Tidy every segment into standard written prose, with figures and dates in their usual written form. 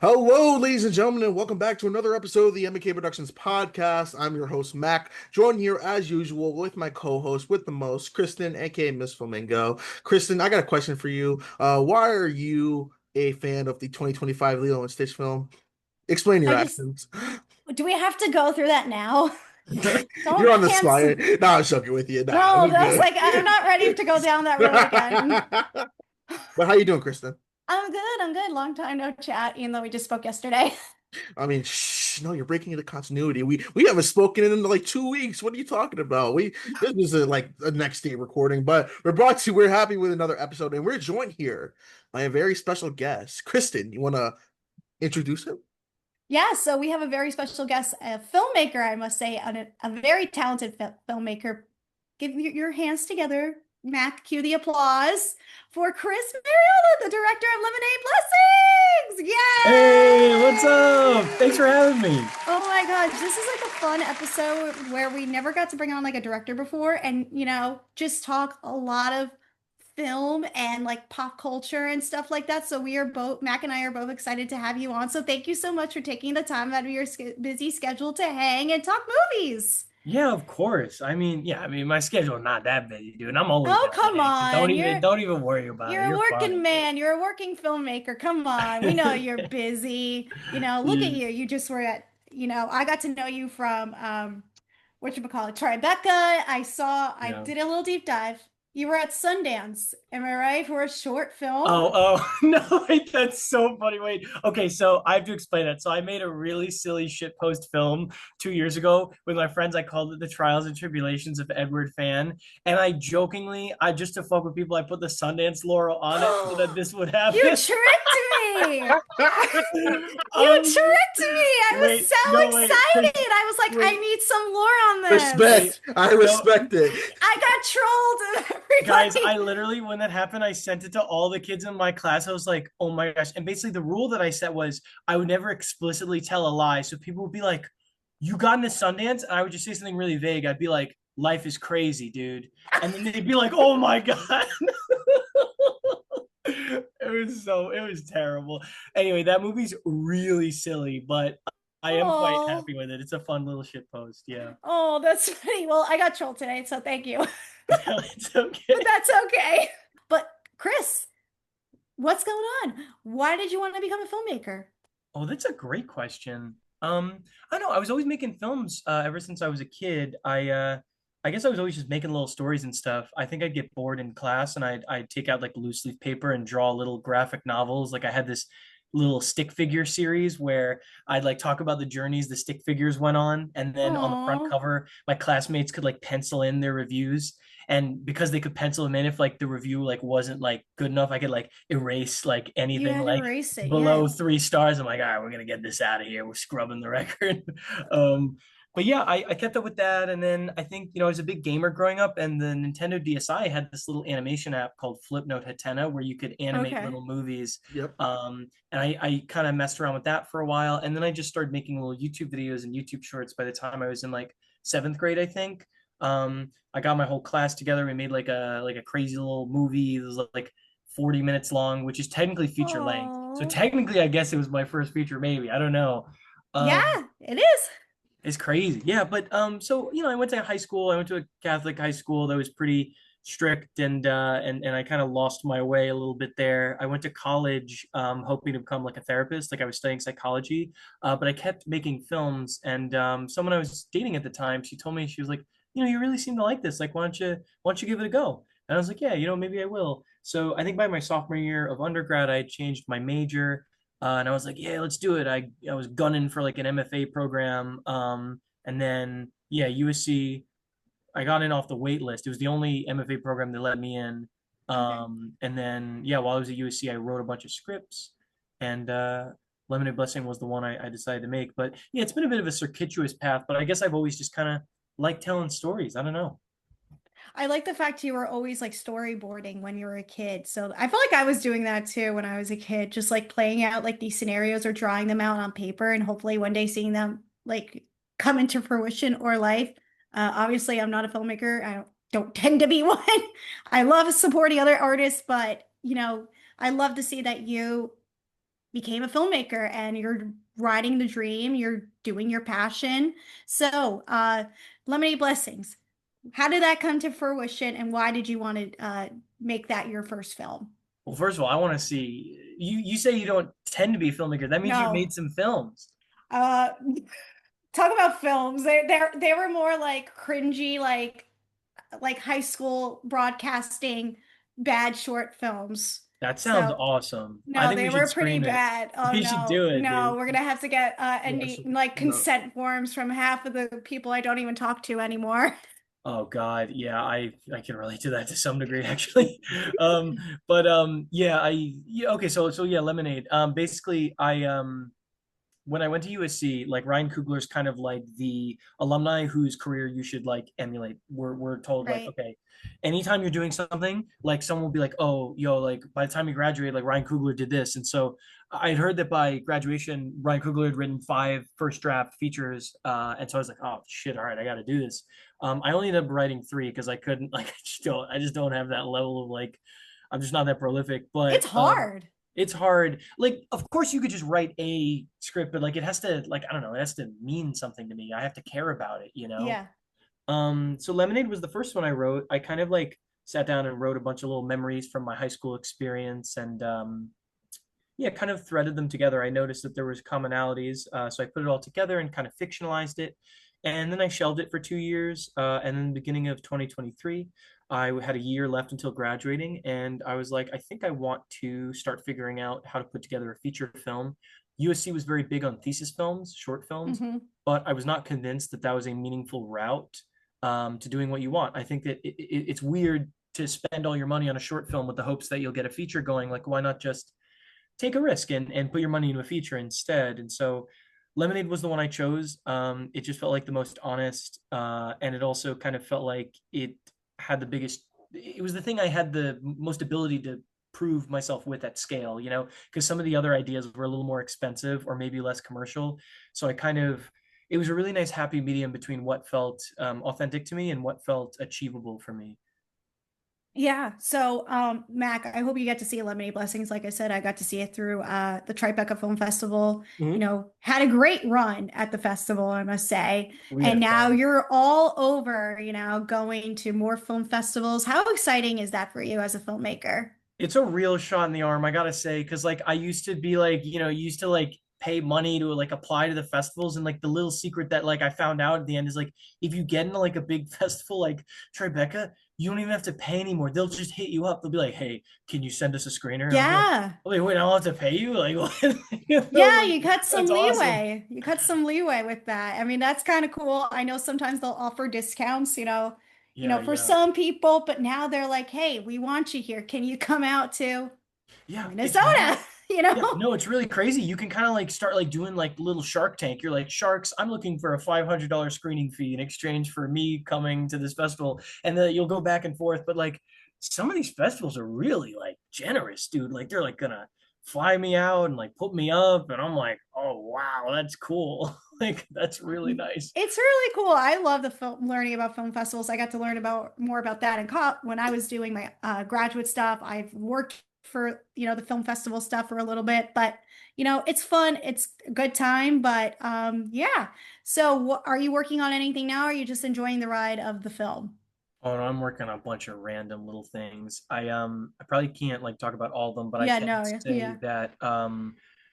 Hello, ladies and gentlemen, and welcome back to another episode of the M&K Productions Podcast. I'm your host, Mac, joined here as usual with my co-host with the most, Kristen, aka Miss Flamingo. Kristen, I got a question for you. Why are you a fan of the 2025 Lilo and Stitch film? Explain your I just, actions. do we have to go through that now? You're Don't on the cancel. spot. Nah, I'm joking with you. Nah, No, we're that's good. like, I'm not ready to go down that road again. But how you doing, Kristen? I'm good. I'm good. Long time no chat, even though we just spoke yesterday. I mean, no, you're breaking into continuity. We haven't spoken in like 2 weeks. What are you talking about? This was like a next day recording, but we're happy with another episode, and we're joined here by a very special guest. Kristen, you want to introduce him? Yeah, so we have a very special guest, a filmmaker, I must say, a very talented filmmaker. Give your hands together. Mac, cue the applause for Chris Merola, the director of Lemonade Blessings. Hey, what's up? Thanks Yay! for having me. Oh my gosh, this is like a fun episode where we never got to bring on like a director before and, just talk a lot of film and like pop culture and stuff like that. So we are both, Mac and I are both excited to have you on. So thank you so much for taking the time out of your busy schedule to hang and talk movies. Yeah, of course. My schedule is not that busy, dude. I'm always Oh, down to come hang. So on. don't even worry about You're it. a You're working fine. man. You're a working filmmaker. Come on. We know you're busy. Look at Yeah, you. You just were at, I got to know you from whatchamacallit, Tribeca. I yeah. did a little deep dive. You were at Sundance, am I right, for a short film? Oh, no, wait, that's so funny. Wait, okay, so I have to explain that. So I made a really silly shit post film 2 years ago with my friends. I called it The Trials and Tribulations of Edward Fan. And I just to fuck with people, I put the Sundance laurel on it so that this would You happen. tricked me. You Um, tricked me. I was wait, so no, wait, excited. I was like, I wait, need some lore on this. wait, Respect. I no, respect it. I got trolled, guys, I everybody. literally, when that happened, I sent it to all the kids in my class. I was like, oh my gosh. And basically, the rule that I set was I would never explicitly tell a lie. So people would be like, you got into Sundance? And I would just say something really vague. I'd be like, life is crazy, dude. And then they'd be like, oh my God. It was terrible. Anyway, that movie's really silly, but I am quite Oh, happy with it. It's a fun little shit post. Yeah. oh, that's funny. Well, I got trolled today, so thank you. It's But okay. that's okay. But Chris, what's going on? Why did you want to become a filmmaker? Oh, that's a great question. I don't know. I was always making films ever since I was a kid. I guess I was always just making little stories and stuff. I think I'd get bored in class and I'd take out like loose leaf paper and draw little graphic novels. Like I had this little stick figure series where I'd like talk about the journeys the stick figures went on, and then on the front Oh, cover, my classmates could like pencil in their reviews. And because they could pencil them in, if like the review like wasn't like good enough, I could like erase like you anything had to like erase it. Yeah. below 3 stars. I'm like, all right, we're gonna get this out of here. We're scrubbing the record. um, but yeah, I kept up with that, and then I think I was a big gamer growing up, and the Nintendo DSi had this little animation app called Flipnote Hatena where you could animate Okay. little movies. Yep. And I kind of messed around with that for a while, and then I just started making little YouTube videos and YouTube shorts. By the time I was in like seventh grade, I think. I got my whole class together. We made like a crazy little movie. It was like 40 minutes long, which is technically feature length. So Oh, technically, I guess it was my first feature, maybe. I don't know. Um, yeah, it is. it's crazy. Yeah, but so I went to high school. I went to a Catholic high school that was pretty strict, and I kind of lost my way a little bit there. I went to college hoping to become like a therapist, like I was studying psychology, but I kept making films, and someone I was dating at the time, she told me, she was like, you really seem to like this. Like, why don't you give it a go? And I was like, yeah, maybe I will. So I think by my sophomore year of undergrad, I had changed my major. And I was like, yeah, let's do it. I was gunning for like an MFA program. And then yeah, USC, I got in off the wait list. It was the only MFA program that let me in. Okay. And then yeah, while I was at USC, I wrote a bunch of scripts, and Lemonade Blessing was the one I decided to make. But yeah, it's been a bit of a circuitous path, but I guess I've always just kind of liked telling stories. I don't know. I like the fact you were always like storyboarding when you were a kid. So I feel like I was doing that too when I was a kid, just like playing out like these scenarios or drawing them out on paper and hopefully one day seeing them like come into fruition or life. Obviously, I'm not a filmmaker. I don't tend to be one. I love supporting other artists, but I love to see that you became a filmmaker and you're riding the dream, you're doing your passion. So, Lemonade Blessings, how did that come to fruition and why did you want to make that your first film? Well, first of all, I want to see you. You say you don't tend to be a filmmaker. That means you've No. made some films. Uh, Talk about films. They were more like cringy, like high school broadcasting bad short films. That sounds So awesome. I no, think they we should were pretty screen it. bad. Oh We should no, do it, no, dude. we're gonna have to get Yeah, any like no. consent forms from half of the people I don't even talk to anymore. Oh God, yeah, I can relate to that to some degree actually. But yeah, yeah, okay, so yeah, Lemonade. Basically, I when I went to USC, like Ryan Coogler's kind of like the alumni whose career you should like emulate. We're told like, Right. okay, anytime you're doing something, like someone will be like, oh, yo, like by the time you graduate, like Ryan Coogler did this. And so I had heard that by graduation, Ryan Coogler had written 5 first draft features. And so I was like, oh shit, all right, I gotta do this. I only ended up writing 3 because I couldn't like I just don't have that level of like I'm just not that prolific. It's But hard. it's hard. Like, of course, you could just write a script, but like, it has to, like, I don't know, it has to mean something to me. I have to care about it, you know? Yeah. So Lemonade was the first one I wrote. I kind of like sat down and wrote a bunch of little memories from my high school experience and, yeah, kind of threaded them together. I noticed that there was commonalities. So I put it all together and kind of fictionalized it. And then I shelved it for 2 years. And then the beginning of 2023, I had a year left until graduating. And I was like, I think I want to start figuring out how to put together a feature film. USC was very big on thesis films, short films, Hmm. but I was not convinced that that was a meaningful route to doing what you want. I think that it's weird to spend all your money on a short film with the hopes that you'll get a feature going. Like, why not just take a risk and put your money into a feature instead? And so Lemonade was the one I chose. It just felt like the most honest, and it also kind of felt like it had the biggest. It was the thing I had the most ability to prove myself with at scale, you know, because some of the other ideas were a little more expensive or maybe less commercial. So I kind of, it was a really nice happy medium between what felt authentic to me and what felt achievable for me. Yeah. So, Mac, I hope you get to see Lemonade Blessings. Like I said, I got to see it through the Tribeca Film Festival. You Mhm. know, had a great run at the festival, I must say. We And had now fun. you're all over, going to more film festivals. How exciting is that for you as a filmmaker? It's a real shot in the arm, I gotta say, because like I used to be like, used to like pay money to like apply to the festivals, and like the little secret that like I found out at the end is like if you get into like a big festival like Tribeca, you don't even have to pay anymore. They'll just hit you up. They'll be like, "Hey, can you send us a screener?" And Yeah. I'm like, "Wait, I don't have to pay you?" Like, what? Yeah, Like, you cut some that's awesome. leeway. You cut some leeway with that. I mean, that's kind of cool. I know sometimes they'll offer discounts, Yeah, for yeah. some people, but now they're like, "Hey, we want you here. Can you come out to Yeah, it's Minnesota?" You yeah, know? no, it's really crazy. You can kind of like start like doing like little Shark Tank. You're like, Sharks, I'm looking for a $500 screening fee in exchange for me coming to this festival. And then you'll go back and forth. But like some of these festivals are really like generous, dude. Like they're like gonna fly me out and like put me up. And I'm like, oh wow, that's cool. Like that's really nice. It's really cool. I love the film, learning about film festivals. I got to learn about more about that in when I was doing my graduate stuff. I've worked for the film festival stuff for a little bit, but it's fun. It's a good time. But yeah. So, are you working on anything now? Or are you just enjoying the ride of the film? Oh, no, I'm working on a bunch of random little things. I probably can't like talk about all of them, but I Yeah. can No. say Yeah. that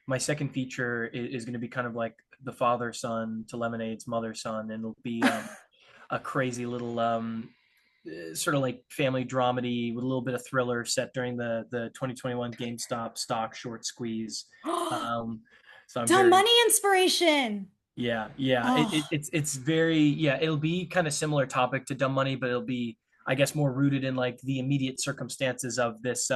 my second feature is going to be kind of like the father son to Lemonade's mother son, and it'll be a crazy little sort of like family dramedy with a little bit of thriller set during the 2021 GameStop stock short squeeze. Um, so I'm Dumb very money inspiration. yeah, yeah. Oh, It's very yeah, it'll be kind of similar topic to Dumb Money, but it'll be I guess more rooted in like the immediate circumstances of this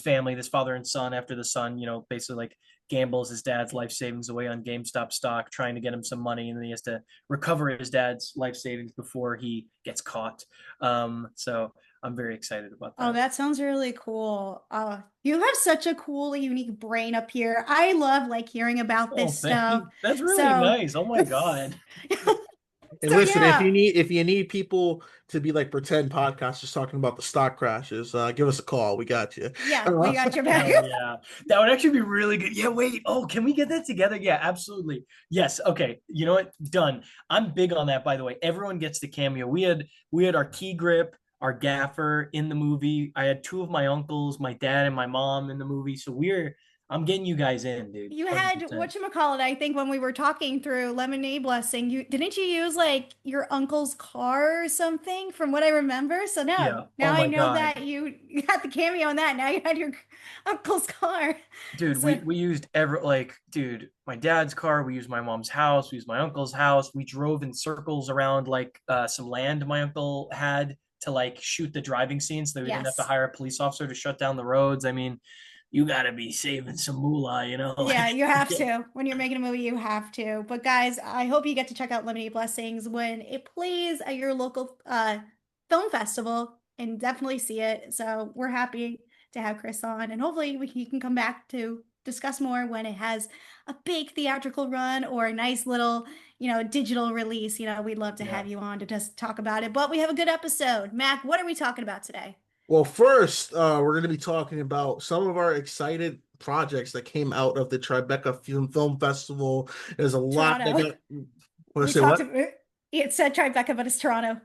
family, this father and son after the son, basically like gambles his dad's life savings away on GameStop stock, trying to get him some money, and then he has to recover his dad's life savings before he gets caught. So I'm very excited about oh, that. that sounds really cool. You have such a cool, unique brain up here. I love like hearing about Oh, this thank stuff. you. That's really So, nice. Oh my God. And So listen, yeah, if you need people to be like pretend podcasters talking about the stock crashes, give us a call. We got you. yeah, we got your back. Hell yeah. That would actually be really good. Yeah, wait. Oh, can we get that together? Yeah, absolutely. Yes. Okay. You know what? Done. I'm big on that, by the way. Everyone gets the cameo. We had our key grip, our gaffer in the movie. I had two of my uncles, my dad and my mom in the movie. So I'm getting you guys in, dude. You had 100%. whatchamacallit, I think when we were talking through Lemonade Blessing, you didn't you use like your uncle's car or something from what I remember? So no, Yeah. Oh now I my know God. that you got the cameo on that. Now you had your uncle's car. Dude, So we used dude, my dad's car, we used my mom's house, we used my uncle's house. We drove in circles around some land my uncle had to like shoot the driving scene so that we didn't have to yes. hire a police officer to shut down the roads. I mean, you gotta be saving some moolah, you know? Yeah, you have Yeah. to. When you're making a movie, you have to. But guys, I hope you get to check out Lemonade Blessings when it plays at your local film festival and definitely see it. So we're happy to have Chris on, and hopefully he can come back to discuss more when it has a big theatrical run or a nice little, digital release. We'd love to Yeah. have you on to just talk about it. But we have a good episode. Mac, what are we talking about today? Well, first, we're going to be talking about some of our excited projects that came out of the Tribeca Film Festival. There's a lot that Toronto. got. Want to We say talked what? about it said Tribeca, but it's Toronto.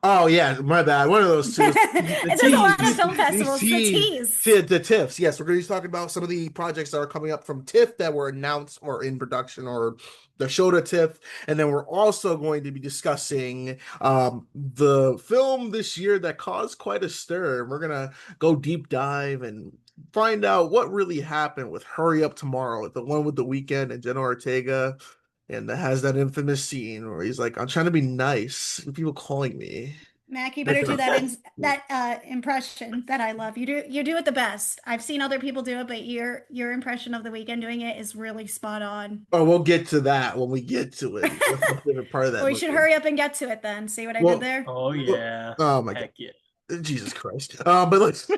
Oh yeah, my bad. One of those two. And there's a lot of film These festivals. The teas, teas. the TIFFs. Yes, we're going to be talking about some of the projects that are coming up from TIFF that were announced or in production or the show to TIFF, and then we're also going to be discussing the film this year that caused quite a stir. We're gonna go deep dive and find out what really happened with Hurry Up Tomorrow, the one with the Weeknd and Jenna Ortega. And that has that infamous scene where he's like, "I'm trying to be nice. People calling me." Mac, you Make better it do up. that impression that I love. You do it the best. I've seen other people do it, but your impression of the weekend doing it is really spot on. Oh, we'll get to that when we get to it. That's my favorite part of that Well, we should movie. hurry up and get to it then. See what I did Well, there? Oh yeah. oh my God, Heck yeah. Jesus Christ. But let's.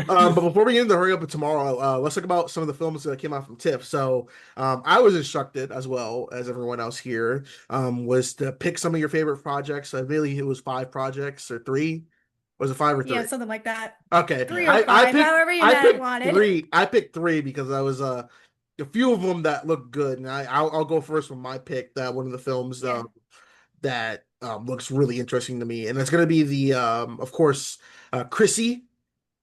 But before we get into Hurry Up Tomorrow, let's talk about some of the films that came out from TIFF. So, I was instructed as well as everyone else here, was to pick some of your favorite projects. I really it was 5 projects or 3. Was it 5 or Yeah, 3? something like that. Okay, 3 or 5, however you I picked wanted. 3. I picked 3 because I was a few of them that looked good, and I'll go first with my pick. That one of the films Yeah. that looks really interesting to me, and it's going to be the of course Chrissy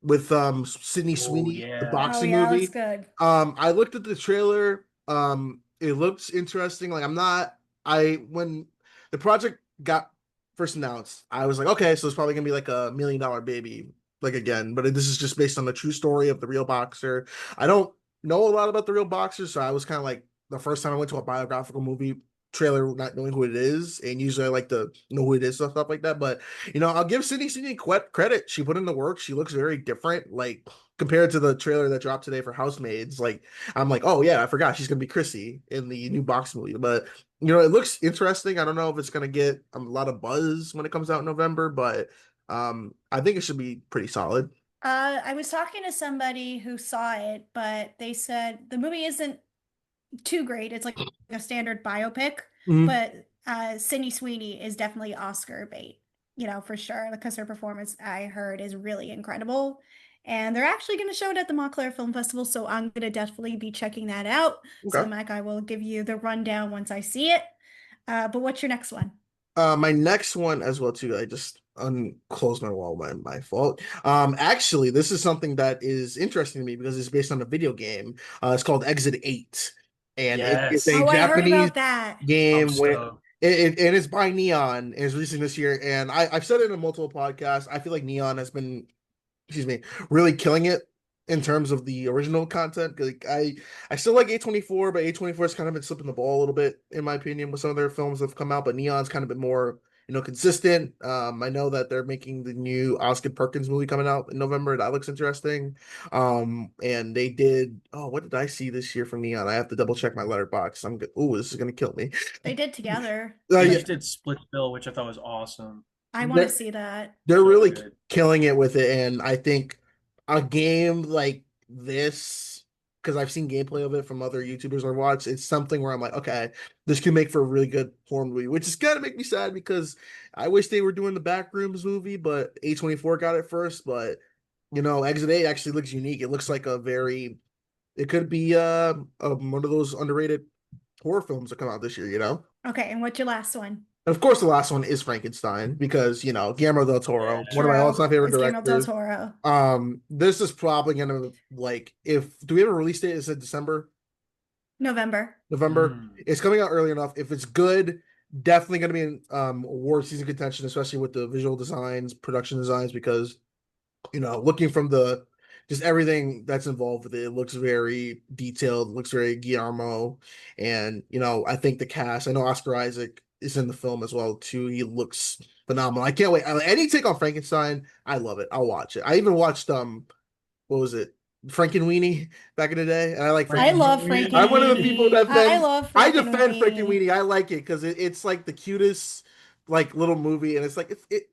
with Sydney Oh Sweeney, the yeah. Oh boxing yeah, looks movie. good. I looked at the trailer. It looks interesting. Like I'm not. I when the project got first announced, I was like, okay, so it's probably gonna be like a $1 million baby, like again. But this is just based on the true story of the real boxer. I don't know a lot about the real boxer, so I was kind of like the first time I went to a biographical movie trailer not knowing who it is, and usually I like to know who it is, stuff like that. But I'll give Sydney credit. She put in the work. She looks very different, like compared to the trailer that dropped today for Housemaids. Like I'm like, oh yeah, I forgot she's gonna be Chrissy in the new box movie. But it looks interesting. I don't know if it's gonna get a lot of buzz when it comes out in November, but I think it should be pretty solid. I was talking to somebody who saw it, but they said the movie isn't too great. It's like a standard biopic, Mhm. but Sydney Sweeney is definitely Oscar bait, for sure, because her performance I heard is really incredible. And they're actually going to show it at the Montclair Film Festival, so I'm going to definitely be checking that out. So, Okay. Mike, I will give you the rundown once I see it. But what's your next one? My next one as well too. I just unclosed my wall. My fault. Actually, this is something that is interesting to me because it's based on a video game. It's called Exit 8, and it's a Yes. Oh, I heard Japanese about that. I'm game with stoked. and it's by Neon. It's releasing this year, and I've said it in multiple podcasts. I feel like Neon has been, excuse me, really killing it in terms of the original content. Like I still like A24, but A24 has kind of been slipping the ball a little bit, in my opinion, with some of their films that have come out. But Neon's kind of been more, consistent. I know that they're making the new Oscar Perkins movie coming out in November. That looks interesting. And they did. Oh, what did I see this year from Neon? I have to double check my letterbox. I'm good. Oh, this is gonna kill me. They did together. They Yeah, just did Split Bill, which I thought was awesome. I want to they're see that. they're So really good. killing it with it, and I think a game like this because I've seen gameplay of it from other YouTubers I've watched. It's something where I'm like, okay, this can make for a really good horror movie, which is gonna make me sad because I wish they were doing the Backrooms movie, but A24 got it first. But Exit 8 actually looks unique. It looks like it could be one of those underrated horror films that come out this year. Okay, and what's your last one? And of course, the last one is Frankenstein because Guillermo del Toro, one of my all-time favorite It's Guillermo del directors. Toro. This is probably gonna like if do we have a release date? Is it December? November. November. It's coming out early enough. If it's good, definitely gonna be in award season contention, especially with the visual designs, production designs, because looking from the just everything that's involved with it, it looks very detailed, looks very Guillermo, and I think the cast. I know Oscar Isaac is in the film as well too. He looks phenomenal. I can't wait. Any take on Frankenstein, I love it. I'll watch it. I even watched what was it? Frankenweenie back in the day, and I like. I love Frankenweenie. I'm one of the people that I love. I defend Frankenweenie. I like it because it's like the cutest like little movie, and it's like it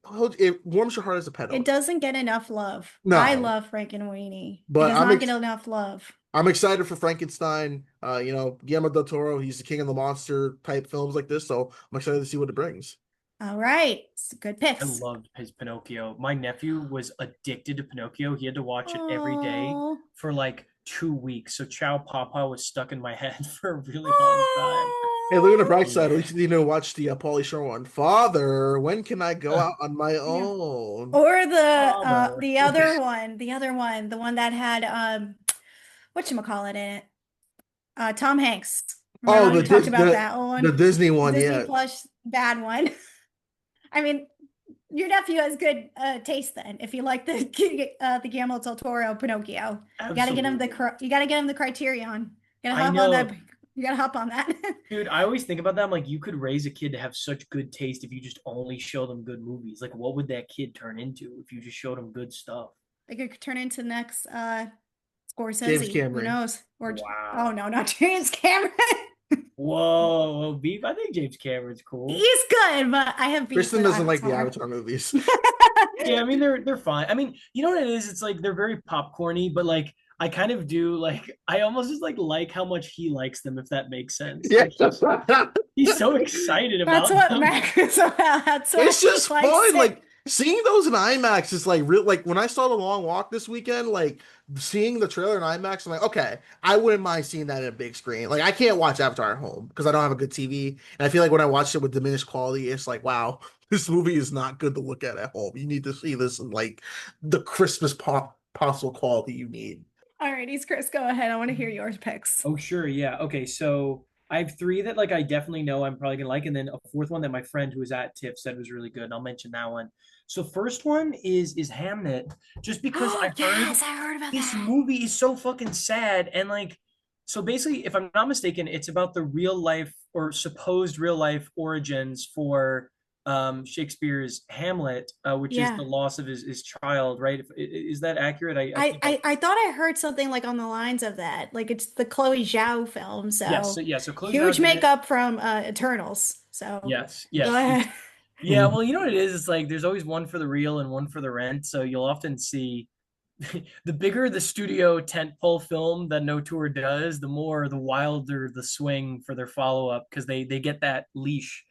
warms your heart as a pet. It doesn't get enough love. No, I love Frankenweenie, but it does not get enough love. I'm excited for Frankenstein. Guillermo del Toro, he's the king of the monster type films like this, so I'm excited to see what it brings. All right, good picks. I loved his Pinocchio. My nephew was addicted to Pinocchio. He had to watch it every day for like 2 weeks. So Ciao Papa was stuck in my head for a really long time. Hey, look at the bright side. At least you watch the Pauly Shore one. Father, when can I go out on my own? Or the other one, the one that had whatchamacallit in it? Tom Hanks. Remember we talked about that one. The Disney one, Disney Plus bad one. I mean, your nephew has good taste then. If you like the Guillermo del Toro Pinocchio, you gotta get him the Criterion. You gotta hop on that. You gotta hop on that. Dude, I always think about that. I'm like, you could raise a kid to have such good taste if you just only show them good movies. Like, what would that kid turn into if you just showed them good stuff? They could turn into the next Scorsese. James Cameron. Who knows? Or wow. Oh no, not James Cameron. Whoa, beef! I think James Cameron's cool. He's good, but I have beef. Kristen doesn't like the Avatar movies. Yeah, I mean they're fine. I mean, you know what it is? It's like they're very popcorny, but like I kind of do like I almost just like how much he likes them, if that makes sense. Yeah, like, he's so excited about. That's what Mac is about. That's what it's just fun. Like seeing those in IMAX is like real. Like when I saw The Long Walk this weekend, like seeing the trailer in IMAX, I'm like, okay, I wouldn't mind seeing that in a big screen. Like I can't watch Avatar at home because I don't have a good TV, and I feel like when I watched it with diminished quality, it's like, wow, this movie is not good to look at home. You need to see this in like the Christmas possible quality you need. All right, Chris, go ahead. I want to hear your picks. Oh, sure. Yeah. Okay. So I have 3 that like I definitely know I'm probably gonna like, and then a 4th one that my friend who was at TIFF said was really good. And I'll mention that one. So first one is Hamnet, just because I heard about this that. movie is so fucking sad. And like, so basically, if I'm not mistaken, it's about the real life or supposed real life origins for Shakespeare's Hamlet, which is the loss of his child, right? Is that accurate? I thought I heard something like on the lines of that. Like it's the Chloe Zhao film. So so Chloe huge makeup from Eternals. So yes. Go ahead. Yeah, well, you know what it is? It's like there's always one for the real and one for the rent. So you'll often see the bigger the studio tentpole film that no tour does, the wilder the swing for their follow-up because they get that leash.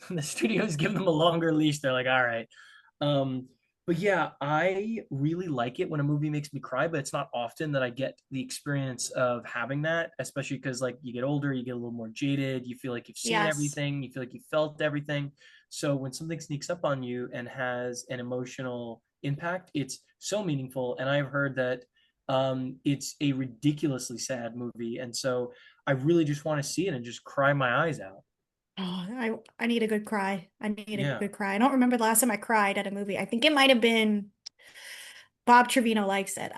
The studios give them a longer leash. They're like, all right. But yeah, I really like it when a movie makes me cry, but it's not often that I get the experience of having that, especially because like you get older, you get a little more jaded, you feel like you've seen everything, you feel like you felt everything. So when something sneaks up on you and has an emotional impact, it's so meaningful. And I've heard that it's a ridiculously sad movie. And so I really just want to see it and just cry my eyes out. Oh, I need a good cry. I need a good cry. I don't remember the last time I cried at a movie. I think it might have been Bob Trevino Likes It.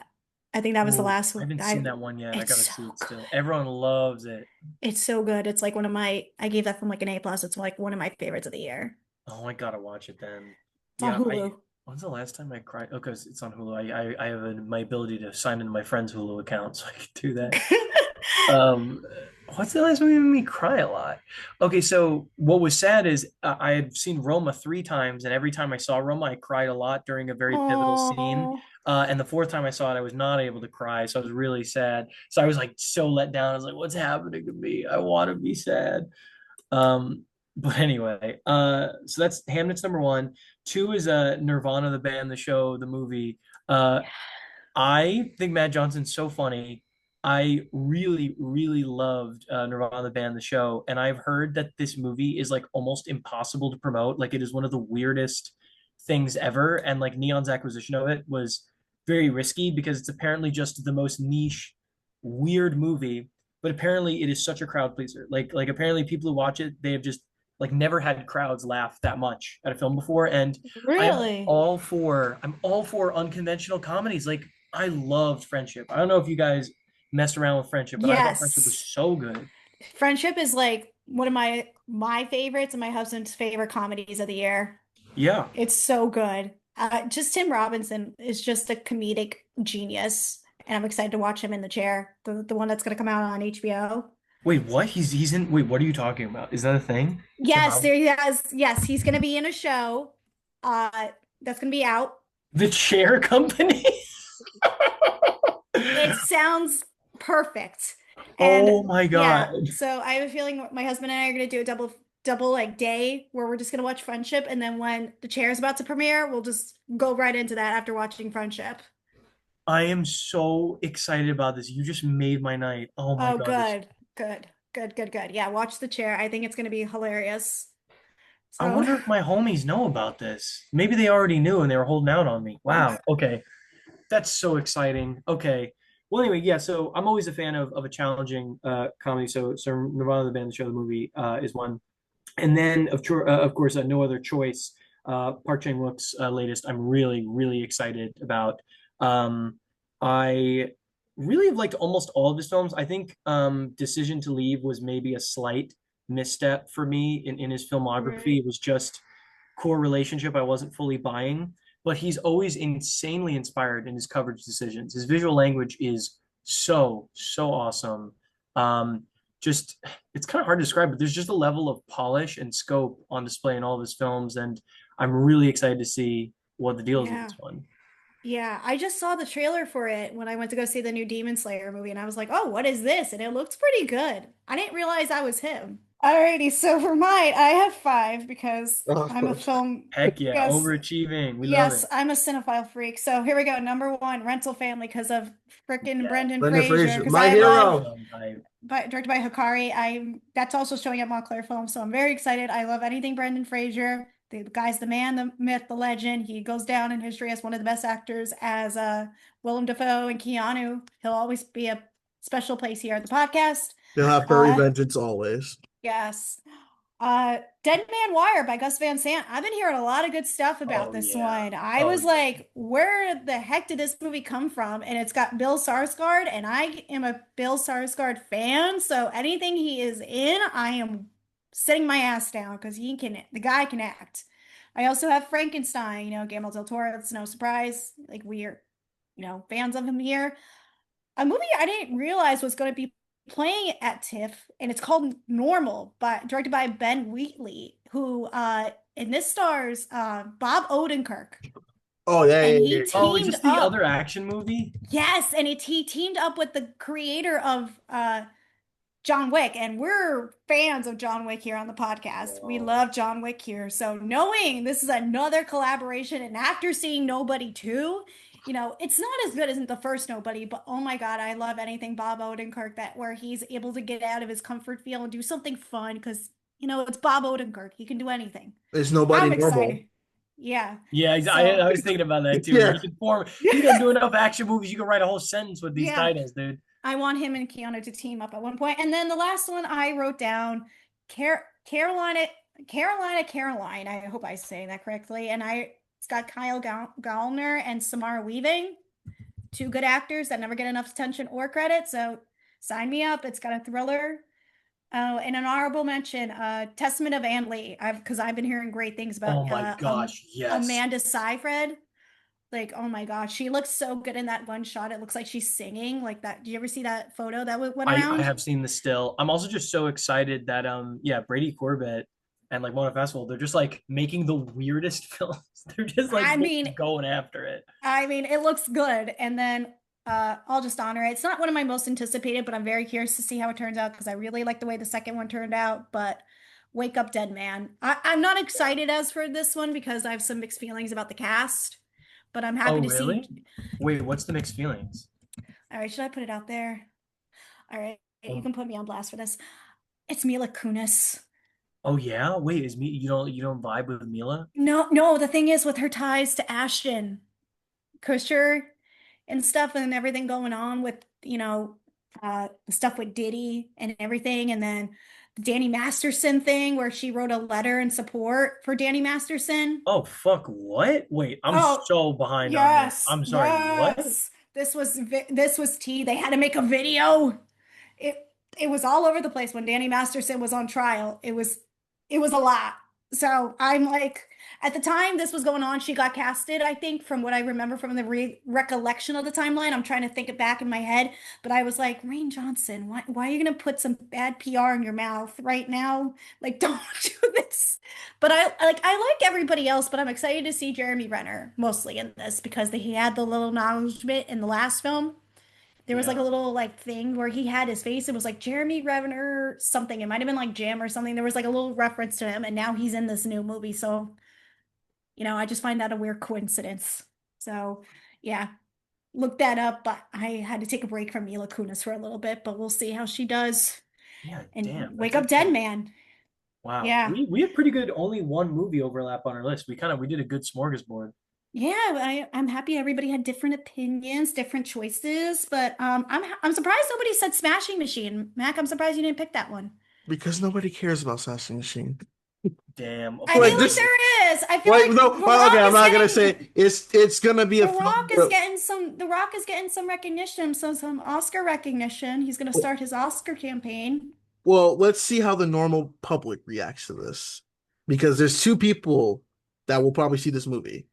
I think that was the last one. I haven't seen that one yet. I gotta see it still. Everyone loves it. It's so good. It's like I gave that from like an A+. It's like one of my favorites of the year. Oh, I gotta watch it then. It's on Hulu. When's the last time I cried? Oh, because it's on Hulu. I have my ability to sign into my friend's Hulu account, so I can do that. What's the last movie that made me cry a lot? Okay, so what was sad is I had seen Roma 3 times, and every time I saw Roma, I cried a lot during a very pivotal scene. And the fourth time I saw it, I was not able to cry, so I was really sad. So I was like so let down. I was like, "What's happening to me? I want to be sad." Um, but anyway, so that's Hamnet's number one. Two is Nirvana, the band, the show, the movie. I think Matt Johnson's so funny. I really, really loved Nirvana, the band, the show, and I've heard that this movie is like almost impossible to promote. Like it is one of the weirdest things ever, and like Neon's acquisition of it was very risky because it's apparently just the most niche, weird movie. But apparently, it is such a crowd pleaser. Like apparently, people who watch it, they have just like never had crowds laugh that much at a film before, and Really? I'm all for unconventional comedies. Like I loved Friendship. I don't know if you guys messed around with Friendship, but I thought Friendship was Yes. so good. Friendship is like one of my favorites and my husband's favorite comedies of the year. Yeah. It's so good. Just Tim Robinson is just a comedic genius, and I'm excited to watch him in The Chair, the one that's going to come out on HBO. Wait, what? He's in. Wait, what are you talking about? Is that a thing? Tim Yes, Robbins? there he has. Yes, he's going to be in a show. That's going to be out. The Chair Company? It sounds perfect. And Oh my yeah, God. so I have a feeling my husband and I are going to do a double like day where we're just going to watch Friendship, and then when The Chair is about to premiere, we'll just go right into that after watching Friendship. I am so excited about this. You just made my night. Oh my Oh, God. good, good, good, good, good. Yeah, watch The Chair. I think it's going to be hilarious. I So, wonder if my homies know about this. Maybe they already knew and they were holding out on me. Wow. Okay. That's so exciting. Okay. Well, anyway, yeah. So I'm always a fan of a challenging comedy. So Nirvana, the band, the show, the movie is one, and then of course, No Other Choice. Park Chan Wook's latest. I'm really really excited about. I really have liked almost all of his films. I think Decision to Leave was maybe a slight misstep for me in his filmography. right. It was just core relationship I wasn't fully buying, but he's always insanely inspired in his coverage decisions. His visual language is so awesome. Um, just it's kind of hard to describe, but there's just a level of polish and scope on display in all of his films, and I'm really excited to see what the deal is with Yeah. this one. Yeah, I just saw the trailer for it when I went to go see the new Demon Slayer movie, and I was like, "Oh, what is this?" And it looks pretty good. I didn't realize I was him. Alrighty, so for mine, I have five because I'm a film. Heck yeah, Yes, overachieving. We love yes, it. I'm a cinephile freak. So here we go. Number one, Rental Family, because of frickin' Yeah, Brendan Brendan Fraser. Fraser, Because my I love, hero. directed by Hikari. That's also showing at Montclair Film, so I'm very excited. I love anything Brendan Fraser. The guy's the man, the myth, the legend. He goes down in history as one of the best actors, as Willem Dafoe and Keanu. He'll always be a special place here at the podcast. He'll have furry Uh, vengeance always. yes. Dead Man Wire by Gus Van Sant. I've been hearing a lot of good stuff about Oh this yeah. one. I Oh was yeah. like, where the heck did this movie come from? And it's got Bill Skarsgård, and I am a Bill Skarsgård fan. So anything he is in, I am sitting my ass down because the guy can act. I also have Frankenstein, Guillermo del Toro. It's no surprise. Like we're, fans of him here. A movie I didn't realize was going to be playing at TIFF, and it's called Normal, but directed by Ben Wheatley, who in this stars Bob Odenkirk, Oh yeah, and yeah, he yeah, yeah. Oh, is teamed this the up. other action movie? Yes, and he teamed up with the creator of John Wick, and we're fans of John Wick here on the podcast. We Whoa. love John Wick here. So knowing this is another collaboration, and after seeing Nobody 2, it's not as good as the first Nobody, but oh my God, I love anything Bob Odenkirk that where he's able to get out of his comfort feel and do something fun because it's Bob Odenkirk. He can do anything. There's nobody I'm normal. excited. Yeah. Yeah, So I was thinking about that too. Yeah. He can do enough action movies. You can write a whole sentence with these yeah. titles, dude. I want him and Keanu to team up at one point. And then the last one I wrote down, Carolina, Caroline. I hope I say that correctly. And it's got Kyle Gallner and Samara Weaving, two good actors that never get enough attention or credit. So sign me up. It's got a thriller. Oh, and an honorable mention, Testament of Anne Lee. Because I've been hearing great things Oh about my gosh, yes. Amanda Seyfried. Like, oh my gosh, she looks so good in that one shot. It looks like she's singing like that. Did you ever see that photo that went I around? have seen the still. I'm also just so excited that yeah, Brady Corbett and like Mona Festival, they're just like making the weirdest films. They're just like I mean, going after it. it looks good. And then I'll just honor it. It's not one of my most anticipated, but I'm very curious to see how it turns out because I really like the way the second one turned out. But Wake Up Dead Man. I'm not excited as for this one because I have some mixed feelings about the cast, but I'm happy Oh, to really? see. Wait, what's the mixed feelings? All right, should I put it out there? All right, you Oh, can put me on blast for this. It's Mila Kunis. oh yeah? Wait, is me you don't vibe with Mila? No, no, the thing is with her ties to Ashton Kutcher and stuff and everything going on with, the stuff with Diddy and everything. And then the Danny Masterson thing where she wrote a letter in support for Danny Masterson. Oh fuck, what? Wait, I'm Oh, so behind on this. yes, I'm sorry, what? yes. This was tea. They had to make a video. It it was all over the place when Danny Masterson was on trial. It was a lot. So I'm like, at the time this was going on, she got casted, I think, from what I remember from the recollection of the timeline. I'm trying to think it back in my head, but I was like, Rain Johnson, why are you gonna put some bad PR in your mouth right now? Like, don't do this. But I like everybody else, but I'm excited to see Jeremy Renner mostly in this because he had the little acknowledgement in the last film. There was like a Yeah. little like thing where he had his face. It was like Jeremy Renner something. It might have been like Jim or something. There was like a little reference to him, and now he's in this new movie. So, I just find that a weird coincidence. So, yeah, look that up. But I had to take a break from Mila Kunis for a little bit, but we'll see how she does. Yeah, And damn. Wake That's Up Dead actually Man. wow. Yeah. We have pretty good only one movie overlap on our list. We did a good smorgasbord. Yeah, I'm happy everybody had different opinions, different choices, but I'm surprised nobody said Smashing Machine. Mac, I'm surprised you didn't pick that one. Because nobody cares about Smashing Machine. Damn. I Like feel like this. there is. I feel Like like no. The Well, Rock okay, I'm is not gonna getting say it's gonna be a The film. Rock is getting some recognition, some Oscar recognition. He's gonna start his Oscar campaign. Well, let's see how the normal public reacts to this, because there's two people that will probably see this movie.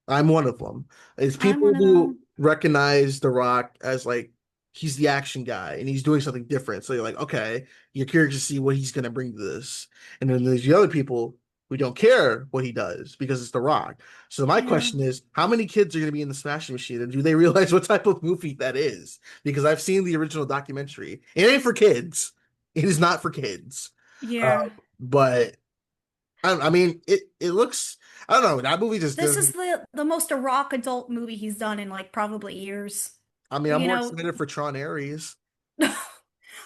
I'm one of them. It's I people want to know. who recognize The Rock as like he's the action guy and he's doing something different. So you're like, okay, you're curious to see what he's gonna bring to this. And then there's the other people who don't care what he does because it's The Rock. So my Yeah. question is, how many kids are gonna be in the Smashing Machine, and do they realize what type of movie that is? Because I've seen the original documentary. It ain't for kids. It is not for kids. Yeah. But I mean, it looks. I don't know. That movie just This is doesn't. the most Rock adult movie he's done in like probably years. I mean, I'm You more know. excited for Tron Ares. Oh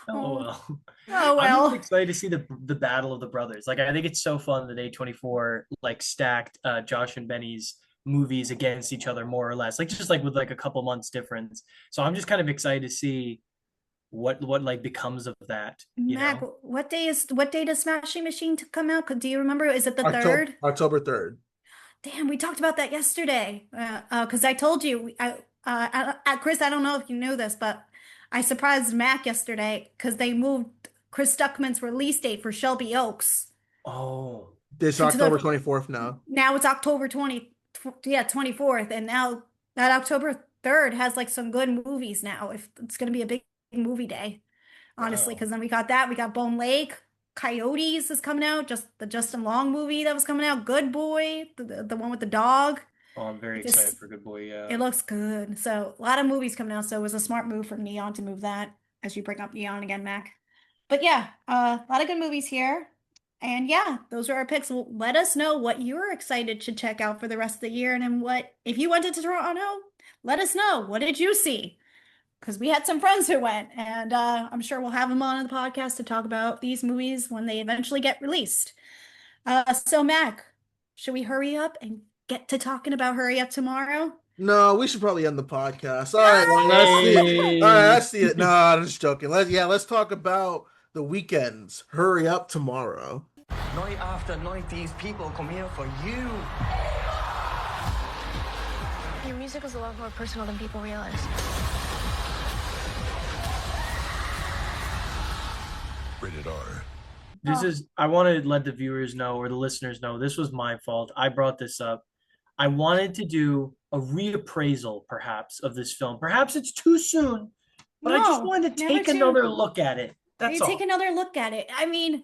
Oh, well. oh I'm just well. excited to see the battle of the brothers. Like I think it's so fun that A24 like stacked Josh and Benny's movies against each other more or less. Like just like with like a couple months difference. So I'm just kind of excited to see what like becomes of that, you Mac, know? what day does Smashing Machine to come out? Do you remember? Is it the October third? October 3rd. Damn, we talked about that yesterday. Because I told you, Chris, I don't know if you knew this, but I surprised Mac yesterday because they moved Chris Stuckman's release date for Shelby Oaks Oh, This to October the 24th now. now it's October 24th, and now that October 3rd has like some good movies now. If it's gonna be a big movie day, honestly, wow. because then we got Bone Lake. Coyotes is coming out, just the Justin Long movie that was coming out. Good Boy, the one with the dog. Oh, I'm very excited This for Good Boy. Yeah. It looks good. So a lot of movies coming out. So it was a smart move from Neon to move that as you bring up Neon again, Mac. But yeah, a lot of good movies here. And yeah, those are our picks. Well, let us know what you're excited to check out for the rest of the year. And then what, if you went to Toronto, let us know. What did you see? Because we had some friends who went, and I'm sure we'll have them on the podcast to talk about these movies when they eventually get released. So, Mac, should we hurry up and get to talking about Hurry Up Tomorrow? No, we should probably end the podcast. All right, well, let's see it. All right, Hey. let's see it. No, I'm just joking. Let's talk about the weekends. Hurry up tomorrow. Night after night, these people come here for you. Your music is a lot more personal than people realize. Rated R. I want to let the viewers know or the listeners know this was my fault. I brought this up. I wanted to do a reappraisal, perhaps, of this film. Perhaps it's too soon, but I just No, wanted to never take too- another look at it. You That's take all. another look at it. I mean,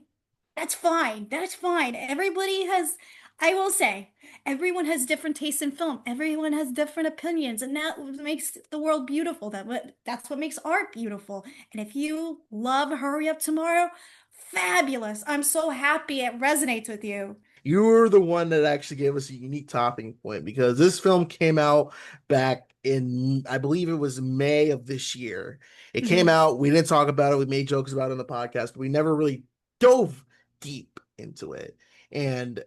That's fine. That's fine. Everybody has, I will say, everyone has different tastes in film. Everyone has different opinions, and that makes the world beautiful. That's what makes art beautiful. And if you love Hurry Up Tomorrow, fabulous. I'm so happy it resonates with you. You were the one that actually gave us a unique topping point because this film came out back in, I believe it was May of this year. It came out, we didn't talk about it, we made jokes about it on the podcast, but we never really dove deep into it. And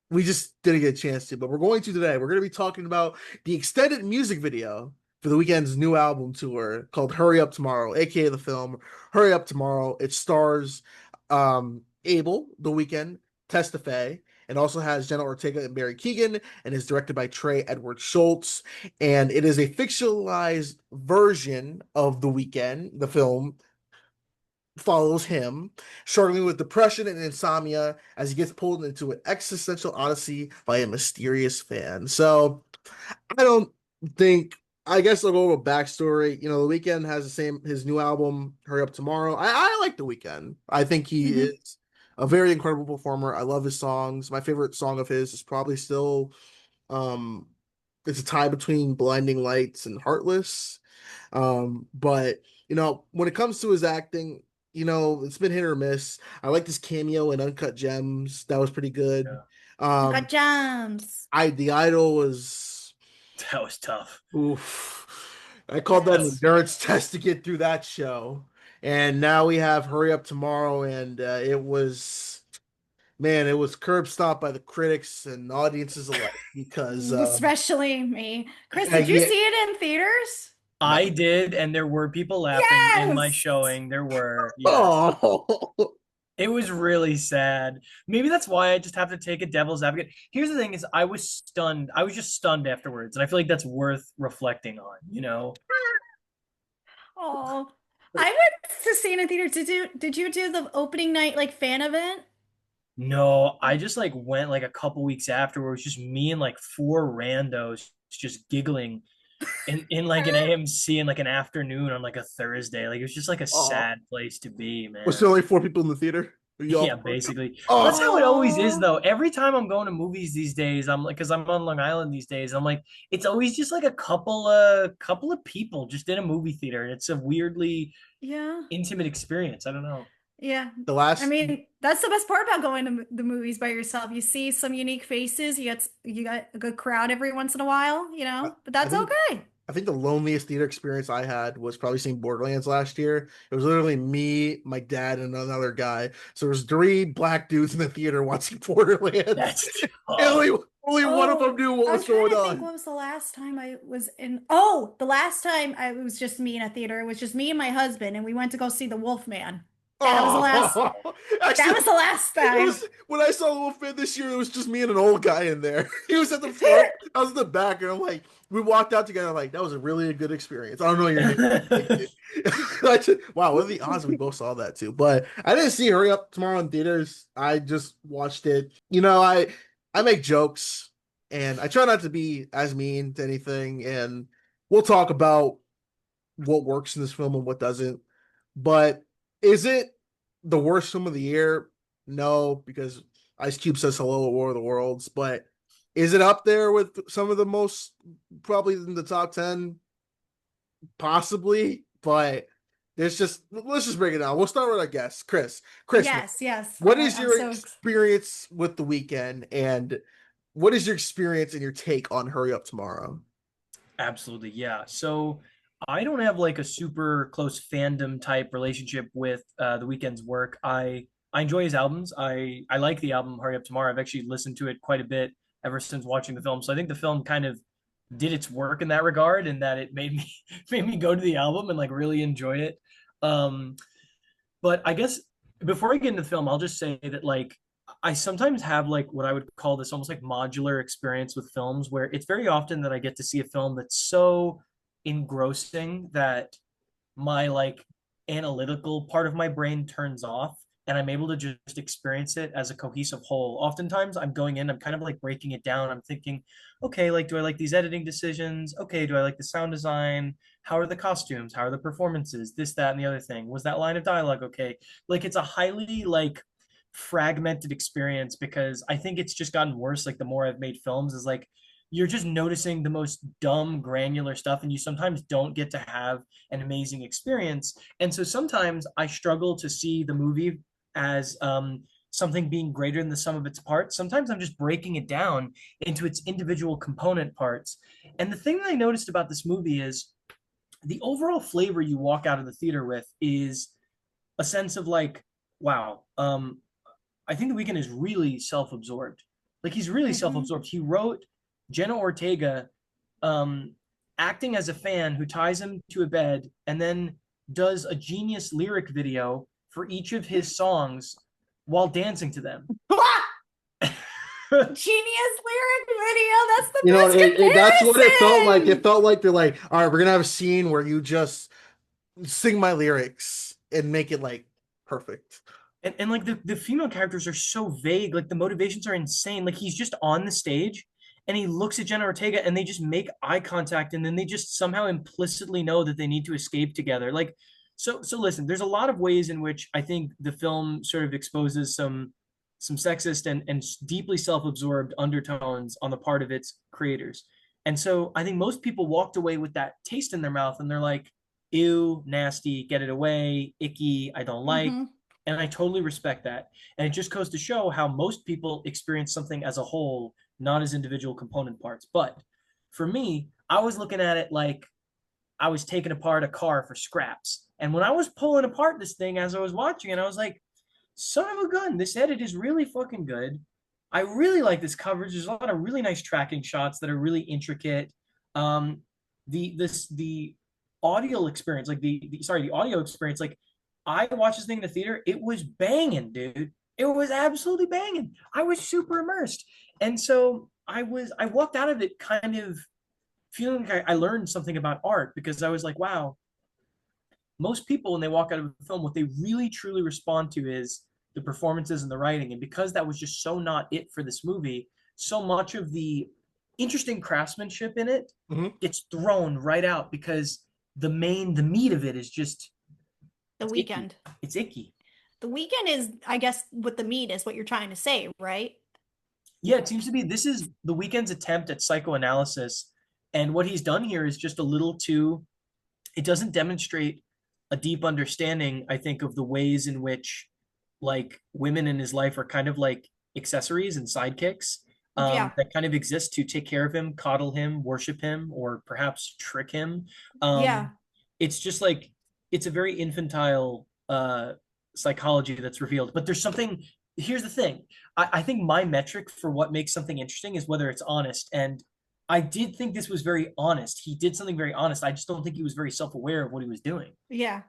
we just didn't get a chance to, but we're going to today. We're going to be talking about the extended music video for the weekend's new album tour called Hurry Up Tomorrow, aka the film Hurry Up Tomorrow. It stars Abel, The Weeknd, Testify, and also has Jenna Ortega and Barry Keoghan, and is directed by Trey Edward Schultz. And it is a fictionalized version of The Weeknd. The film follows him struggling with depression and insomnia as he gets pulled into an existential odyssey by a mysterious fan. So I don't think, I guess I'll go over a backstory. You know, The Weeknd has his new album, Hurry Up Tomorrow. I like The Weeknd. I think he is a very incredible performer. I love his songs. My favorite song of his is probably still, it's a tie between Blinding Lights and Heartless. But, you know, when it comes to his acting, you know, it's been hit or miss. I like this cameo in Uncut Gems. That was pretty good. Yeah. Got jams. The Idol was, That was tough. oof. I called that an endurance test to get through that show. And now we have Hurry Up Tomorrow, and it was, man, it was curb stomped by the critics and audiences alike because Especially me. Chris, did you see it in theaters? I did, and there were people laughing in my Yes! showing. There were. Yes. Oh, It was really sad. Maybe that's why I just have to take a devil's advocate. Here's the thing is I was stunned. I was just stunned afterwards. And I feel like that's worth reflecting on, you know? Oh, I went to see it in theater. Did you do the opening night like fan event? No, I just like went like a couple weeks after where it was just me and like four randos just giggling in like an AMC in like an afternoon on like a Thursday. Like it was just like a sad place to be, man. was there only 4 people in the theater? Yeah, basically. That's how it always is, though. Every time I'm going to movies these days, I'm like, because I'm on Long Island these days, I'm like, it's always just like a couple of people just in a movie theater, and it's a weirdly intimate experience. I don't know. Yeah. I mean, that's the best part about going to the movies by yourself. You see some unique faces. You got a good crowd every once in a while, you know, but that's okay. I think the loneliest theater experience I had was probably seeing Borderlands last year. It was literally me, my dad, and another guy. So there was 3 black dudes in the theater watching Borderlands. That's only one of them knew what was going on. What was the last time I was in? Oh, the last time it was just me in a theater. It was just me and my husband, and we went to go see The Wolfman. That was the last. Actually, that was the last time. When I saw The Wolfman this year, it was just me and an old guy in there. He was at the front, I was in the back, and I'm like, we walked out together. Like that was a really good experience. I don't know your name. Wow, what are the odds we both saw that too? But I didn't see Hurry Up Tomorrow in theaters. I just watched it. You know, I make jokes, and I try not to be as mean to anything. And we'll talk about what works in this film and what doesn't. But is it the worst film of the year? No, because Ice Cube says hello at War of the Worlds. But is it up there with some of the most, probably in the top 10? Possibly. But let's just break it down. We'll start with our guest, Chris. Yes. What is your experience with The Weeknd, and what is your experience and your take on Hurry Up Tomorrow? Absolutely, yeah. So I don't have like a super close fandom type relationship with The Weeknd's work. I enjoy his albums. I like the album Hurry Up Tomorrow. I've actually listened to it quite a bit ever since watching the film. So I think the film kind of did its work in that regard, and that it made me go to the album and like really enjoy it. But I guess before I get into the film, I'll just say that like I sometimes have like what I would call this almost like modular experience with films, where it's very often that I get to see a film that's so engrossing that my like analytical part of my brain turns off, and I'm able to just experience it as a cohesive whole. Oftentimes I'm going in, I'm kind of like breaking it down. I'm thinking, okay, like, do I like these editing decisions? Okay, do I like the sound design? How are the costumes? How are the performances? This, that, and the other thing. Was that line of dialogue okay? Like, it's a highly like fragmented experience, because I think it's just gotten worse. Like the more I've made films, is like you're just noticing the most dumb granular stuff, and you sometimes don't get to have an amazing experience. And so sometimes I struggle to see the movie as something being greater than the sum of its parts. Sometimes I'm just breaking it down into its individual component parts. And the thing that I noticed about this movie is the overall flavor you walk out of the theater with is a sense of like, wow, I think The Weeknd is really self-absorbed. Like he's really self-absorbed. He wrote Jenna Ortega acting as a fan who ties him to a bed and then does a genius lyric video for each of his songs while dancing to them. Genius lyric video. That's the You know, best comparison. that's what it felt like. It felt like they're like, all right, we're gonna have a scene where you just sing my lyrics and make it like perfect. And like the female characters are so vague. Like the motivations are insane. Like he's just on the stage and he looks at Jenna Ortega and they just make eye contact, and then they just somehow implicitly know that they need to escape together. Like, so listen, there's a lot of ways in which I think the film sort of exposes some sexist and deeply self-absorbed undertones on the part of its creators. And so I think most people walked away with that taste in their mouth and they're like, ew, nasty, get it away, icky, I don't like. And I totally respect that. And it just goes to show how most people experience something as a whole, not as individual component parts. But for me, I was looking at it like I was taking apart a car for scraps. And when I was pulling apart this thing as I was watching it, I was like, son of a gun, this edit is really fucking good. I really like this coverage. There's a lot of really nice tracking shots that are really intricate. The audio experience, like the audio experience, like I watched this thing in the theater. It was banging, dude. It was absolutely banging. I was super immersed. And so I walked out of it kind of feeling like I learned something about art, because I was like, wow, most people when they walk out of a film, what they really truly respond to is the performances and the writing. And because that was just so not it for this movie, so much of the interesting craftsmanship in it gets thrown right out, because the meat of it is just The Weeknd. icky. It's icky. The Weeknd is, I guess, what the meat is what you're trying to say, right? Yeah, it seems to be. This is The Weeknd's attempt at psychoanalysis. And what he's done here is just a little too, it doesn't demonstrate a deep understanding, I think, of the ways in which like women in his life are kind of like accessories and sidekicks that kind of exist to take care of him, coddle him, worship him, or perhaps trick him. It's just like, it's a very infantile psychology that's revealed. But there's something, here's the thing. I think my metric for what makes something interesting is whether it's honest. And I did think this was very honest. He did something very honest. I just don't think he was very self-aware of what he was doing. Yeah.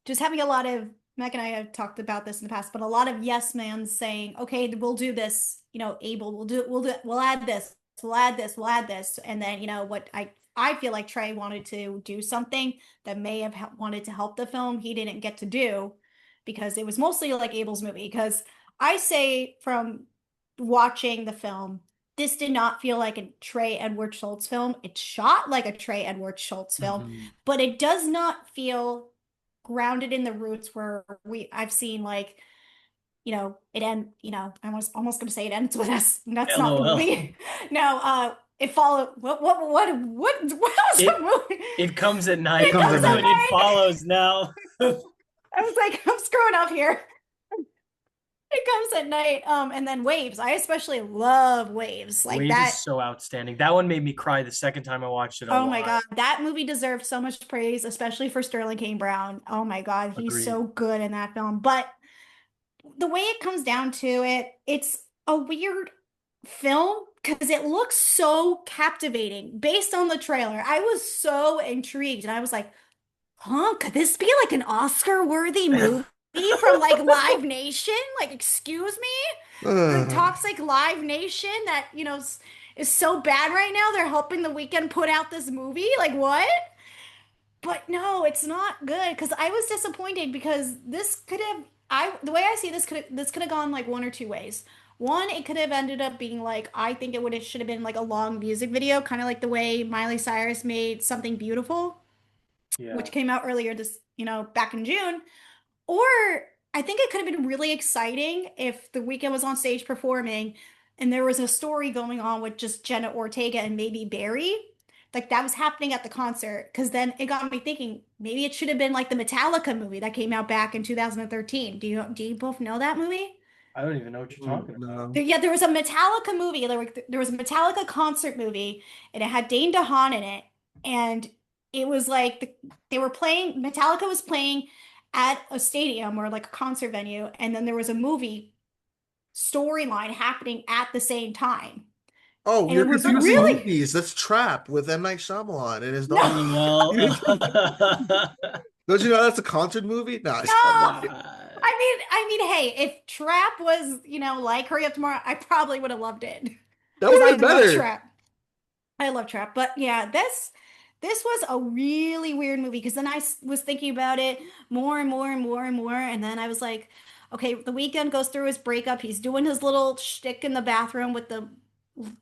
Just having a lot of, Mac and I have talked about this in the past, but a lot of yes man saying, okay, we'll do this, you know, Abel, we'll add this, we'll add this, we'll add this. And then, you know, what I feel like Trey wanted to do something that may have wanted to help the film. He didn't get to do because it was mostly like Abel's movie. Because I say from watching the film, this did not feel like a Trey Edward Schultz film. It's shot like a Trey Edward Schultz film, but it does not feel grounded in the roots where I've seen like, you know, I was almost going to say it ends with us. That's not the movie. No, it follows. What was the movie? It comes at night. It follows now. I was like, I'm screwing up here. It comes at night. And then Waves. I especially love Waves. Like Waves that is so outstanding. That one made me cry the second time I watched it. Oh my God. That movie deserves so much praise, especially for Sterling K. Brown. Oh my God. He's Agreed. so good in that film. But the way it comes down to it, it's a weird film because it looks so captivating based on the trailer. I was so intrigued and I was like, huh, could this be like an Oscar-worthy movie from like Live Nation? Like, excuse me? Like Toxic Live Nation that, you know, is so bad right now. They're helping The Weeknd put out this movie. Like, what? But no, it's not good because I was disappointed because this could have, the way I see this could have gone like one or two ways. One, it could have ended up being like, I think should have been like a long music video, kind of like the way Miley Cyrus made Something Beautiful, which came out earlier this, back in June. Or I think it could have been really exciting if The Weeknd was on stage performing and there was a story going on with just Jenna Ortega and maybe Barry. Like that was happening at the concert. Because then it got me thinking maybe it should have been like the Metallica movie that came out back in 2013. Do you both know that movie? I don't even know what you're talking about. No. Yeah, there was a Metallica movie. There was a Metallica concert movie, and it had Dane DeHaan in it. And it was like they were playing, Metallica was playing at a stadium or like a concert venue, and then there was a movie storyline happening at the same time. Oh, And you're it was confusing really movies. That's Trap with M. Night Shyamalan and his no, daughter. Well, Don't you know that's a concert movie? No, it's no. not. I mean, hey, if Trap was, like Hurry Up Tomorrow, I probably would have loved it. That would Because I have been love better. Trap. I love Trap. But yeah, this was a really weird movie because then was thinking about it more and more and more and more. And then I was like, okay, The Weeknd goes through his breakup. He's doing his little shtick in the bathroom with the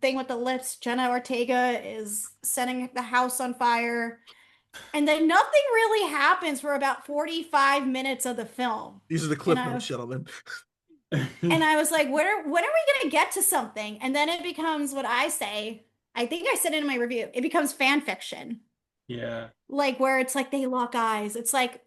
thing with the lips. Jenna Ortega is setting the house on fire. And then nothing really happens for about 45 minutes of the film. These are the clip And I- notes, gentlemen. And I was like, when are we going to get to something? And then it becomes what I say. I think I said it in my review. It becomes fan fiction. yeah. Like where it's like they lock eyes. It's like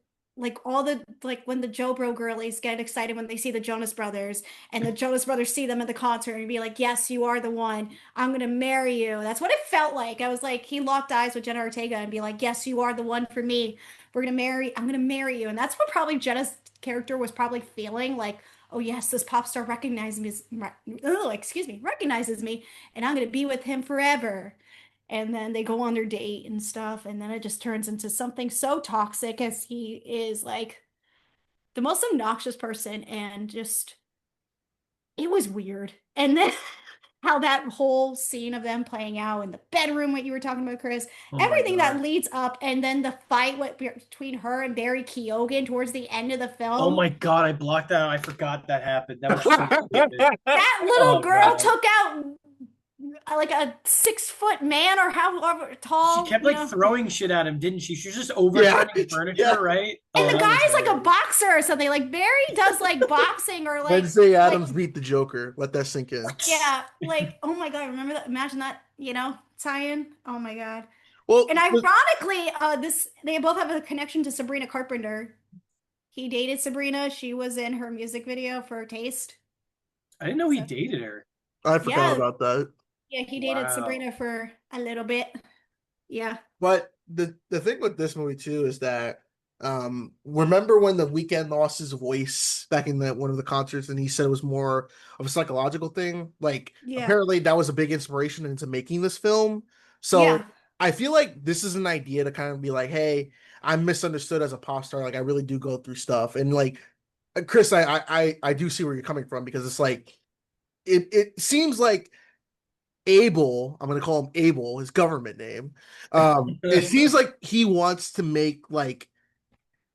all the like when the Joe Bro girlies get excited when they see the Jonas Brothers and the Jonas Brothers see them at the concert and be like, yes, you are the one. I'm gonna marry you. That's what it felt like. I was like, he locked eyes with Jenna Ortega and be like, yes, you are the one for me. I'm gonna marry you. And that's what probably Jenna's character was probably feeling like, oh yes, this pop star recognizes me, and I'm gonna be with him forever. And then they go on their date and stuff, and then it just turns into something so toxic as he is like the most obnoxious person, and just it was weird. And then how that whole scene of them playing out in the bedroom, what you were talking about, Chris, Oh my everything that God. leads up, and then the fight between her and Barry Keoghan towards the end of the film. Oh my God, I blocked that out. I forgot that happened. That was so stupid. That little Oh, girl God. took out like a 6-foot man or however tall. She kept you like know. throwing shit at him, didn't she? She was just overturning furniture, Yeah. right? And Oh, the that guy's was like a hilarious. boxer or something. Like Barry does like boxing or like Wednesday like- Adams beat the Joker. Let that sink in. yeah, like oh my god, remember that? Imagine that, tie-in. Oh my god. Well, And ironically, they both have a connection to Sabrina Carpenter. He dated Sabrina. She was in her music video for Taste. I didn't know he dated her. I forgot Yeah. about that. Yeah, he dated Wow. Sabrina for a little bit. Yeah. But the thing with this movie too is that remember when The Weeknd lost his voice back in one of the concerts and he said it was more of a psychological thing? Like Yeah. apparently that was a big inspiration into making this film. So Yeah. I feel like this is an idea to kind of be like, hey, I'm misunderstood as a pop star. Like I really do go through stuff. And like Chris, I do see where you're coming from because it's like it seems like Abel, I'm gonna call him Abel, his government name. It seems like he wants to make like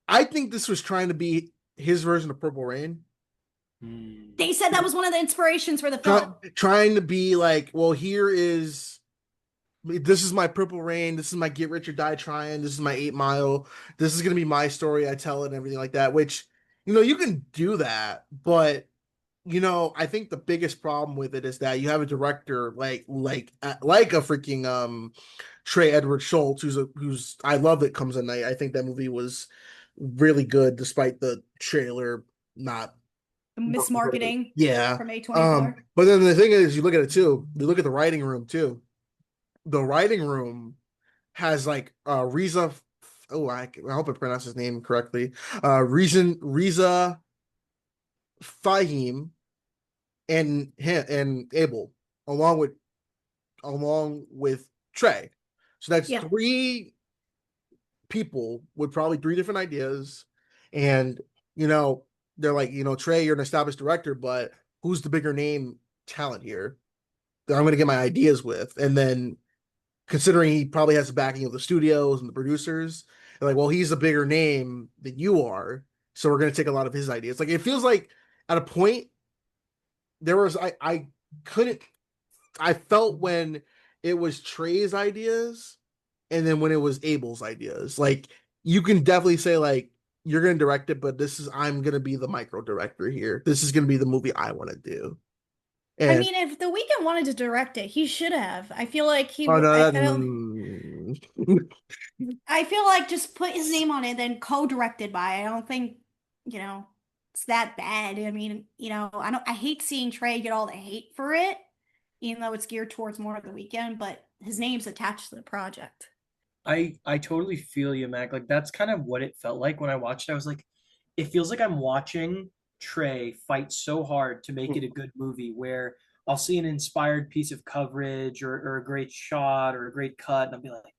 I think this was trying to be his version of Purple Rain. They said that was one of the inspirations for the film. Trying to be like, well, this is my Purple Rain, this is my Get Rich or Die Trying, this is my 8 Mile, this is gonna be my story, I tell it and everything like that, which you can do that, but I think the biggest problem with it is that you have a director like a freaking Trey Edward Schultz, who's I love It Comes at Night. I think that movie was really good despite the trailer not Mismarketing yeah. from A24. But then the thing is, you look at it too. You look at the writing room too. The writing room has like Riza. Oh, I hope I pronounced his name correctly. Riza Fahim and Abel, along with Trey. So that's Yeah. 3 people with probably 3 different ideas. And they're like, Trey, you're an established director, but who's the bigger name talent here that I'm gonna get my ideas with? And then considering he probably has the backing of the studios and the producers, they're like, well, he's a bigger name than you are, so we're gonna take a lot of his ideas. Like it feels like at a point there was I felt when it was Trey's ideas and then when it was Abel's ideas, like you can definitely say like you're gonna direct it, but I'm gonna be the micro director here. This is gonna be the movie I want to do. I And mean, if The Weeknd wanted to direct it, he should have. I feel like oh no, I feel like just put his name on it, then co-directed by. I don't think, it's that bad. I mean, I hate seeing Trey get all the hate for it, even though it's geared towards more of The Weeknd, but his name's attached to the project. I totally feel you, Mac. Like that's kind of what it felt like when I watched it. I was like, it feels like I'm watching Trey fight so hard to make it a good movie where I'll see an inspired piece of coverage or a great shot or a great cut, and I'll be like,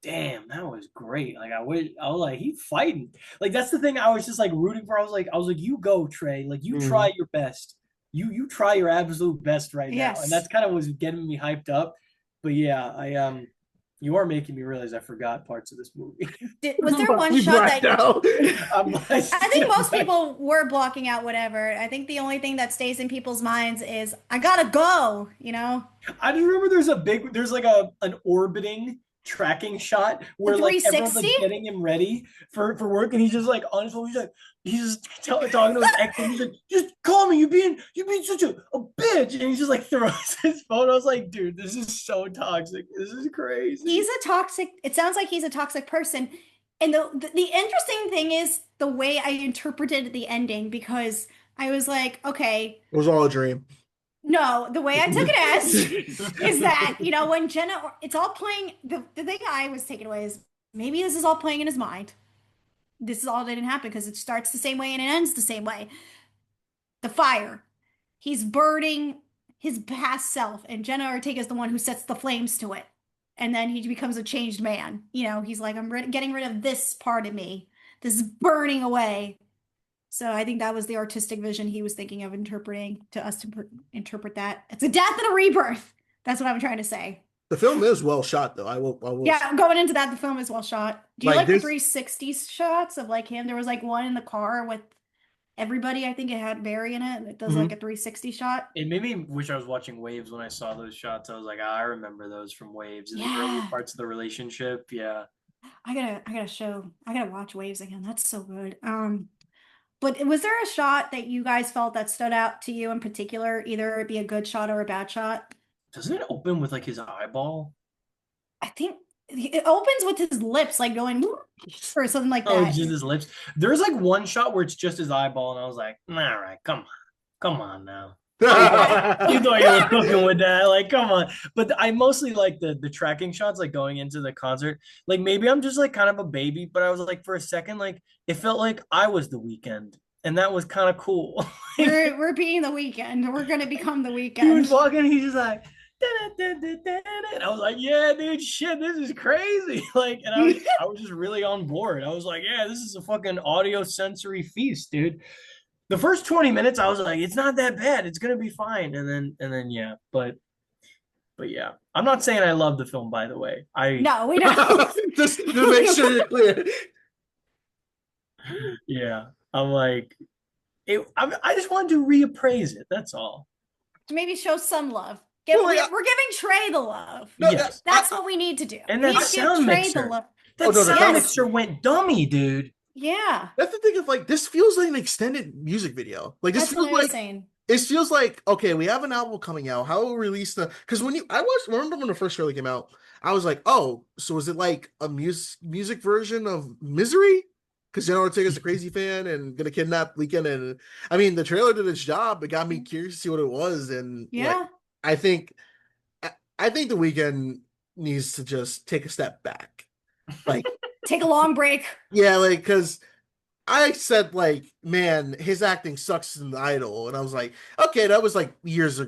damn, that was great. Like I was like, he's fighting. Like that's the thing I was just like rooting for. I was like, you go, Trey. Like you try your best. You try your absolute best right now. And that's kind of was getting me hyped up. But yeah, you are making me realize I forgot parts of this movie. Was there one shot that I think most people people were blocking out whatever. I think the only thing that stays in people's minds is I gotta go, I just remember there's like an orbiting tracking shot where like everyone's like getting him ready for work, and he's just like on his phone. He's just talking to his ex, and he's like, "Just call me. You're being such a bitch." And he just like throws his phone. I was like, "Dude, this is so toxic. This is crazy." It sounds like he's a toxic person. And the interesting thing is the way I interpreted the ending, because I was like, okay, it was all a dream. No, the way I took it as is that, when Jenna, it's all playing, the thing I was taking away is maybe this is all playing in his mind. This is all didn't happen because it starts the same way and it ends the same way. The fire. He's burning his past self, and Jenna Ortega is the one who sets the flames to it. And then he becomes a changed man. He's like, I'm getting rid of this part of me. This is burning away. So I think that was the artistic vision he was thinking of interpreting to us to interpret that. It's a death and a rebirth. That's what I'm trying to say. The film is well shot, though. I will. Yeah, going into that, the film is well shot. Do you like the 360 shots of like him? There was like one in the car with everybody. I think it had Barry in it. It does like a 360 shot. It made me wish I was watching Waves when I saw those shots. I was like, I remember those from Waves in the early parts of the relationship. Yeah. I gotta watch Waves again. That's so good. But was there a shot that you guys felt that stood out to you in particular, either it be a good shot or a bad shot? Doesn't it open with like his eyeball? I think it opens with his lips, like going or something like that. Oh, just his lips. There's like one shot where it's just his eyeball, and I was like, all right, come on now. You thought you were cooking with that, like, come on. But I mostly like the tracking shots, like going into the concert. Like maybe I'm just like kind of a baby, but I was like for a second, like it felt like I was the Weeknd, and that was kind of cool. we're being the Weeknd. We're gonna become the Weeknd. He was walking, he's just like, and I was like, yeah, dude, shit, this is crazy. Like, and I was just really on board. I was like, yeah, this is a fucking audio sensory feast, dude. The first 20 minutes, I was like, it's not that bad. It's gonna be fine. And then yeah, but yeah. I'm not saying I love the film, by the way. No, we don't. just to make sure you're clear. Yeah. I'm like, I just wanted to reappraise it. That's all. To maybe show some love. We're giving Trey the love. No, yes. That's what we need to do. And that sound mixer. That sound mixer went dummy, dude. Yeah. That's the thing of like, this feels like an extended music video. Like this feels like it feels like, okay, we have an album coming out. How will we release because remember when the first trailer came out, I was like, oh, so is it like a music version of Misery? Because Jenna Ortega's a crazy fan and gonna kidnap Weeknd, and I mean the trailer did its job. It got me curious to see what it was, and yeah, I think the Weeknd needs to just take a step back, like take a long break. Yeah, like because I said like, man, his acting sucks in Idol, and I was like, okay, that was like 3 years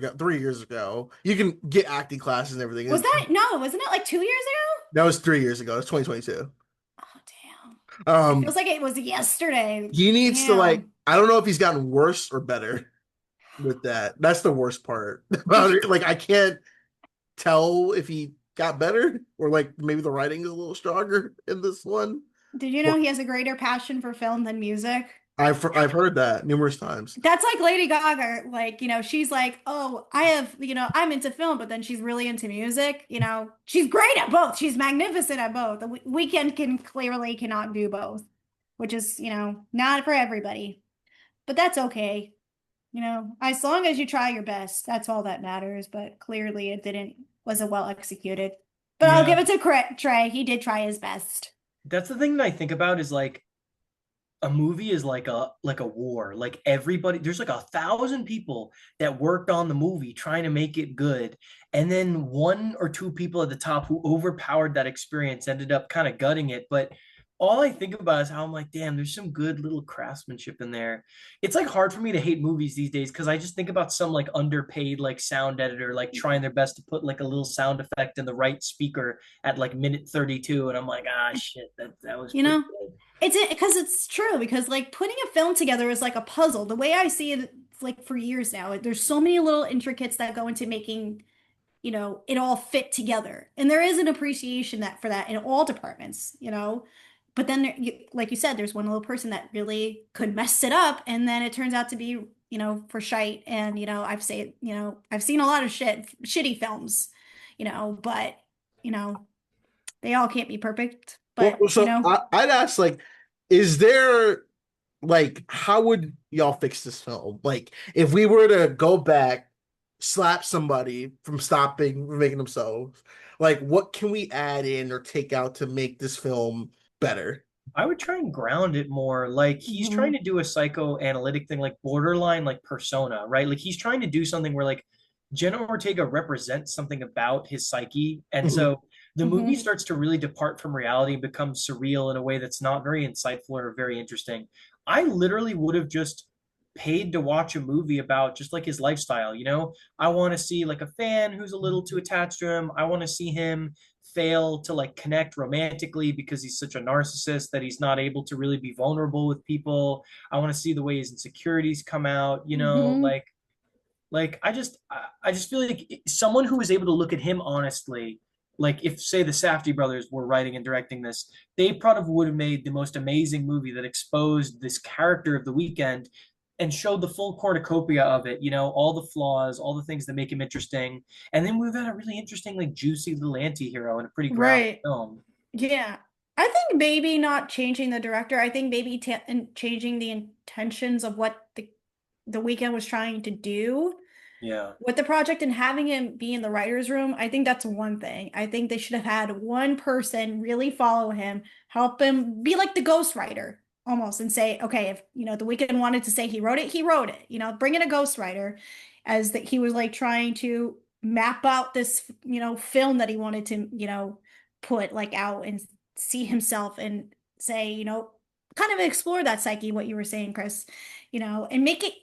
ago. You can get acting classes and everything. Wasn't it like 2 years ago? That was 3 years ago. It's 2022. It feels like it was yesterday. He needs to like, I don't know if he's gotten worse or better with that. That's the worst part about it. Like I can't tell if he got better or like maybe the writing is a little stronger in this one. Did you know he has a greater passion for film than music? I've heard that numerous times. That's like Lady Gaga. Like, she's like, oh, I'm into film, but then she's really into music. She's great at both. She's magnificent at both. The Weeknd cannot do both. which is, not for everybody. But that's okay. As long as you try your best, that's all that matters. But clearly wasn't well executed. But I'll Yeah. give it to Trey. He did try his best. That's the thing that I think about is like a movie is like a war. Like everybody, there's like 1,000 people that worked on the movie trying to make it good. And then one or two people at the top who overpowered that experience ended up kind of gutting it. But all I think about is how I'm like, damn, there's some good little craftsmanship in there. It's like hard for me to hate movies these days because I just think about some like underpaid like sound editor like trying their best to put like a little sound effect in the right speaker at like minute 32, and I'm like, shit, that was pretty good. It's true because like putting a film together is like a puzzle. The way I see it, like for years now, there's so many little intricates that go into making, it all fit together. And there is an appreciation for that in all departments. But then, like you said, there's one little person that really could mess it up, and then it turns out to be, for shite. And I've seen a lot of shitty films, but they all can't be perfect. But Well, so I'd ask, like, is there, like, how would y'all fix this film? Like, if we were to go back, slap somebody from making themselves, like, what can we add in or take out to make this film better? I would try and ground it more. Like he's trying to do a psychoanalytic thing, like borderline, like persona, right? Like he's trying to do something where like Jenna Ortega represents something about his psyche. And so the movie starts to really depart from reality and become surreal in a way that's not very insightful or very interesting. I literally would have just paid to watch a movie about just like his lifestyle. I want to see like a fan who's a little too attached to him. I want to see him fail to like connect romantically because he's such a narcissist that he's not able to really be vulnerable with people. I want to see the way his insecurities come out, like I just feel like someone who was able to look at him honestly, like if say the Safdie brothers were writing and directing this, they probably would have made the most amazing movie that exposed this character of the weekend and showed the full cornucopia of it, all the flaws, all the things that make him interesting. And then we've got a really interesting, like juicy little anti-hero and a pretty grounded film. Yeah. I think maybe not changing the director. I think maybe changing the intentions of what the weekend was trying to do. Yeah. With the project and having him be in the writer's room, I think that's one thing. I think they should have had one person really follow him, help him be like the ghostwriter almost, and say, okay, if the weekend wanted to say he wrote it, bring in a ghostwriter as that he was like trying to map out this, film that he wanted to, put like out and see himself and say, kind of explore that psyche, what you were saying, Chris, and make it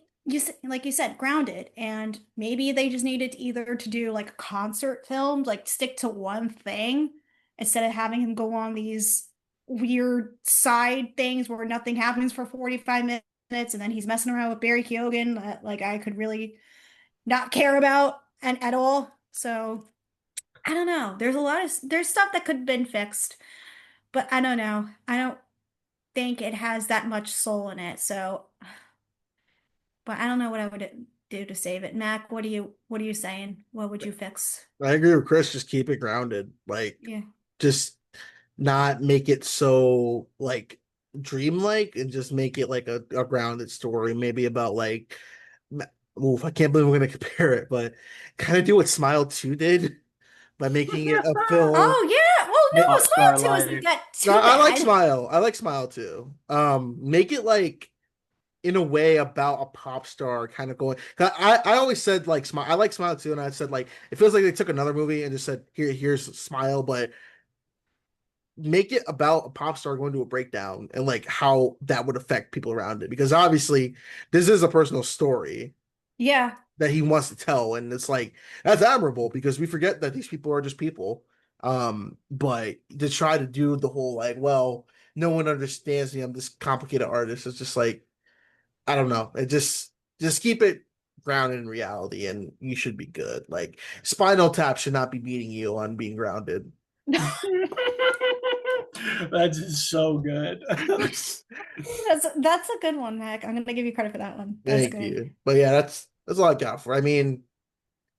like you said, grounded. And maybe they just needed either to do like a concert film, like stick to one thing instead of having him go on these weird side things where nothing happens for 45 minutes and then he's messing around with Barry Keoghan that like I could really not care about and at all. So I don't know. There's stuff that could have been fixed, but I don't know. I don't think it has that much soul in it. So but I don't know what I would do to save it. Mac, what are you saying? What would you fix? I agree with Chris. Just keep it grounded. Like, Yeah. just not make it so like dreamlike, and just make it like a grounded story, maybe about like, oof, I can't believe we're gonna compare it, but kind of do what Smile 2 did by making it a film. Oh yeah. Well, no, Oscar Smile 2 isn't Life. that too I like bad. Smile. I like Smile too. Make it like in a way about a pop star kind of going. I always said like Smile. I like Smile too, and I said like it feels like they took another movie and just said here's Smile, but make it about a pop star going to a breakdown and like how that would affect people around it, because obviously this is a personal story Yeah. that he wants to tell, and it's like that's admirable because we forget that these people are just people. But to try to do the whole like, well, no one understands me, I'm this complicated artist, it's just like, I don't know. It just keep it grounded in reality and you should be good. Like Spinal Tap should not be beating you on being grounded. That's just so good. That's a good one, Mac. I'm gonna give you credit for that one. That's Thank good. you. But yeah, that's all I got for. I mean,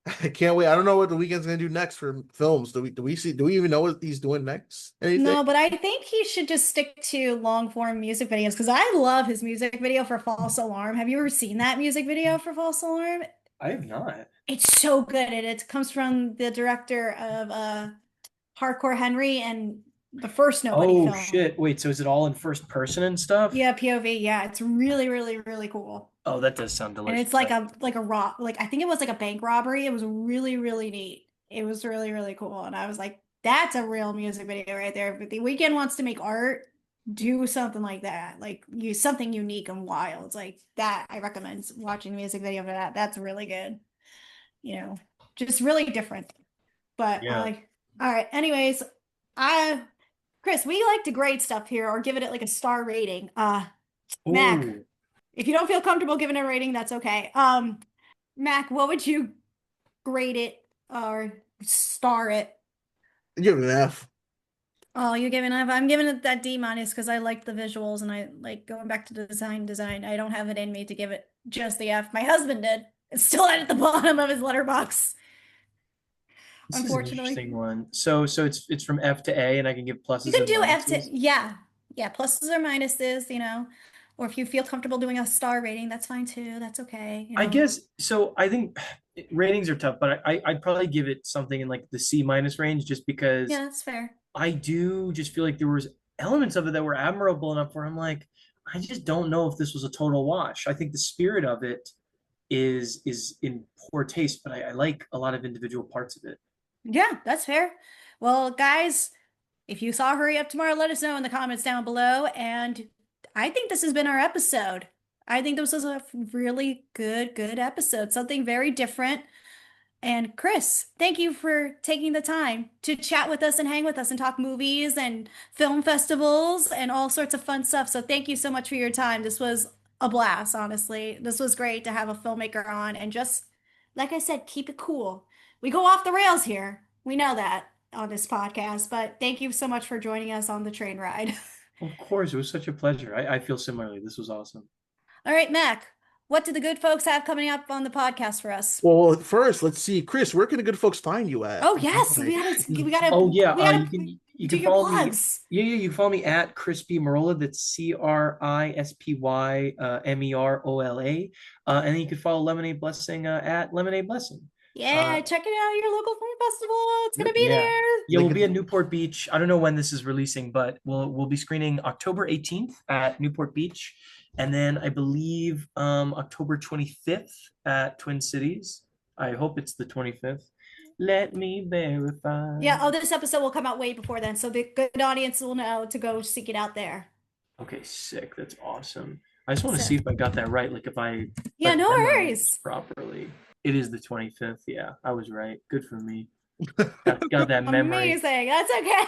I can't wait. I don't know what the weekend's gonna do next for films. Do we even know what he's doing next? Anything? No, but I think he should just stick to long form music videos because I love his music video for False Alarm. Have you ever seen that music video for False Alarm? I have not. It's so good. And it comes from the director of Hardcore Henry and the first Nobody Oh film. shit! Wait, so is it all in first person and stuff? Yeah, POV. Yeah, it's really, really, really cool. Oh, that does sound delicious. And it's like I think it was like a bank robbery. It was really, really neat. It was really, really cool. And I was like, that's a real music video right there. If the weekend wants to make art, do something like that. Like use something unique and wild. It's like that. I recommend watching the music video for that. That's really good. Just really different. But Yeah. all right. Anyways, Chris, we like to grade stuff here or give it like a star rating. Mac. Ooh. If you don't feel comfortable giving a rating, that's okay. Mac, what would you grade it or star it? Give it an F. Oh, you're giving F. I'm giving it that D- because I like the visuals and I like going back to the design. I don't have it in me to give it just the F. My husband did. It's still at the bottom of his letterbox. This Unfortunately. is an interesting one. So it's from F to A, and I can give pluses. You can and do F to minuses? yeah, pluses or minuses, or if you feel comfortable doing a star rating, that's fine too. That's okay. I guess so. I think ratings are tough, but I'd probably give it something in like the C- range, just because Yeah, that's fair. I do just feel like there was elements of it that were admirable enough where I'm like, I just don't know if this was a total wash. I think the spirit of it is in poor taste, but I like a lot of individual parts of it. Yeah, that's fair. Well, guys, if you saw Hurry Up Tomorrow, let us know in the comments down below. And I think this has been our episode. I think this was a really good episode. Something very different. And Chris, thank you for taking the time to chat with us and hang with us and talk movies and film festivals and all sorts of fun stuff. So thank you so much for your time. This was a blast, honestly. This was great to have a filmmaker on and just, like I said, keep it cool. We go off the rails here. We know that on this podcast, but thank you so much for joining us on the train ride. Of course, it was such a pleasure. I feel similarly. This was awesome. All right, Mac, what do the good folks have coming up on the podcast for us? Well, first, let's see, Chris, where can the good folks find you at? Oh, yes, we gotta. Oh yeah, we gotta you do can your follow me. plugs. Yeah, you can follow me at Chris Merola. That's CRISPY Merola. And then you can follow Lemonade Blessing at Lemonade Blessing. Yeah, check it out, your local film festival. It's gonna be Yeah. there. Yeah, we'll be at Newport Beach. I don't know when this is releasing, but we'll be screening October 18th at Newport Beach, and then I believe October 25th at Twin Cities. I hope it's the 25th. Let me verify. Yeah, this episode will come out way before then, so the good audience will know to go seek it out there. Okay, sick. That's awesome. I just want to see if I got that right. Like if I Yeah, no memorized worries. properly. It is the 25th. Yeah, I was right. Good for me. Got that memory. Amazing. That's okay.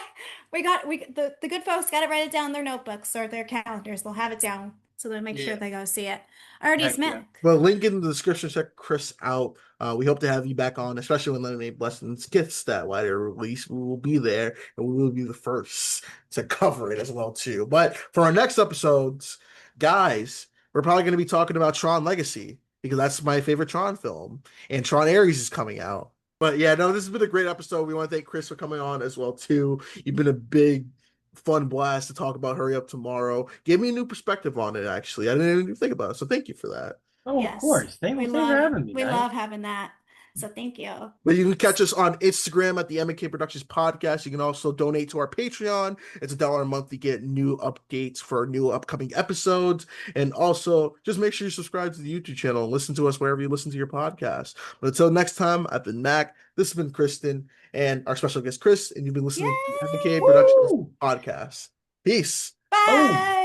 The good folks got to write it down in their notebooks or their calendars. They'll have it down so they'll make sure they go see it. Alrighty, Heck yeah. Mac. Well, link in the description. Check Chris out. We hope to have you back on, especially when Lemonade Blessings gets that wider release. We will be there, and we will be the first to cover it as well too. But for our next episodes, guys, we're probably going to be talking about Tron Legacy because that's my favorite Tron film, and Tron Ares is coming out. But yeah, no, this has been a great episode. We want to thank Chris for coming on as well too. You've been a big fun blast to talk about Hurry Up Tomorrow. Gave me a new perspective on it, actually. I didn't even think about it. So thank you for that. Oh, Yes. of course. Thanks for having me. We guys. love having that. So thank you. But you can catch us on Instagram at the M&K Productions Podcast. You can also donate to our Patreon. It's $1 a month to get new updates for new upcoming episodes. And also, just make sure you subscribe to the YouTube channel and listen to us wherever you listen to your podcast. But until next time, I've been Mac. This has been Kristen and our special guest, Chris. And you've been listening to the M&K Productions Podcast. Peace. Bye.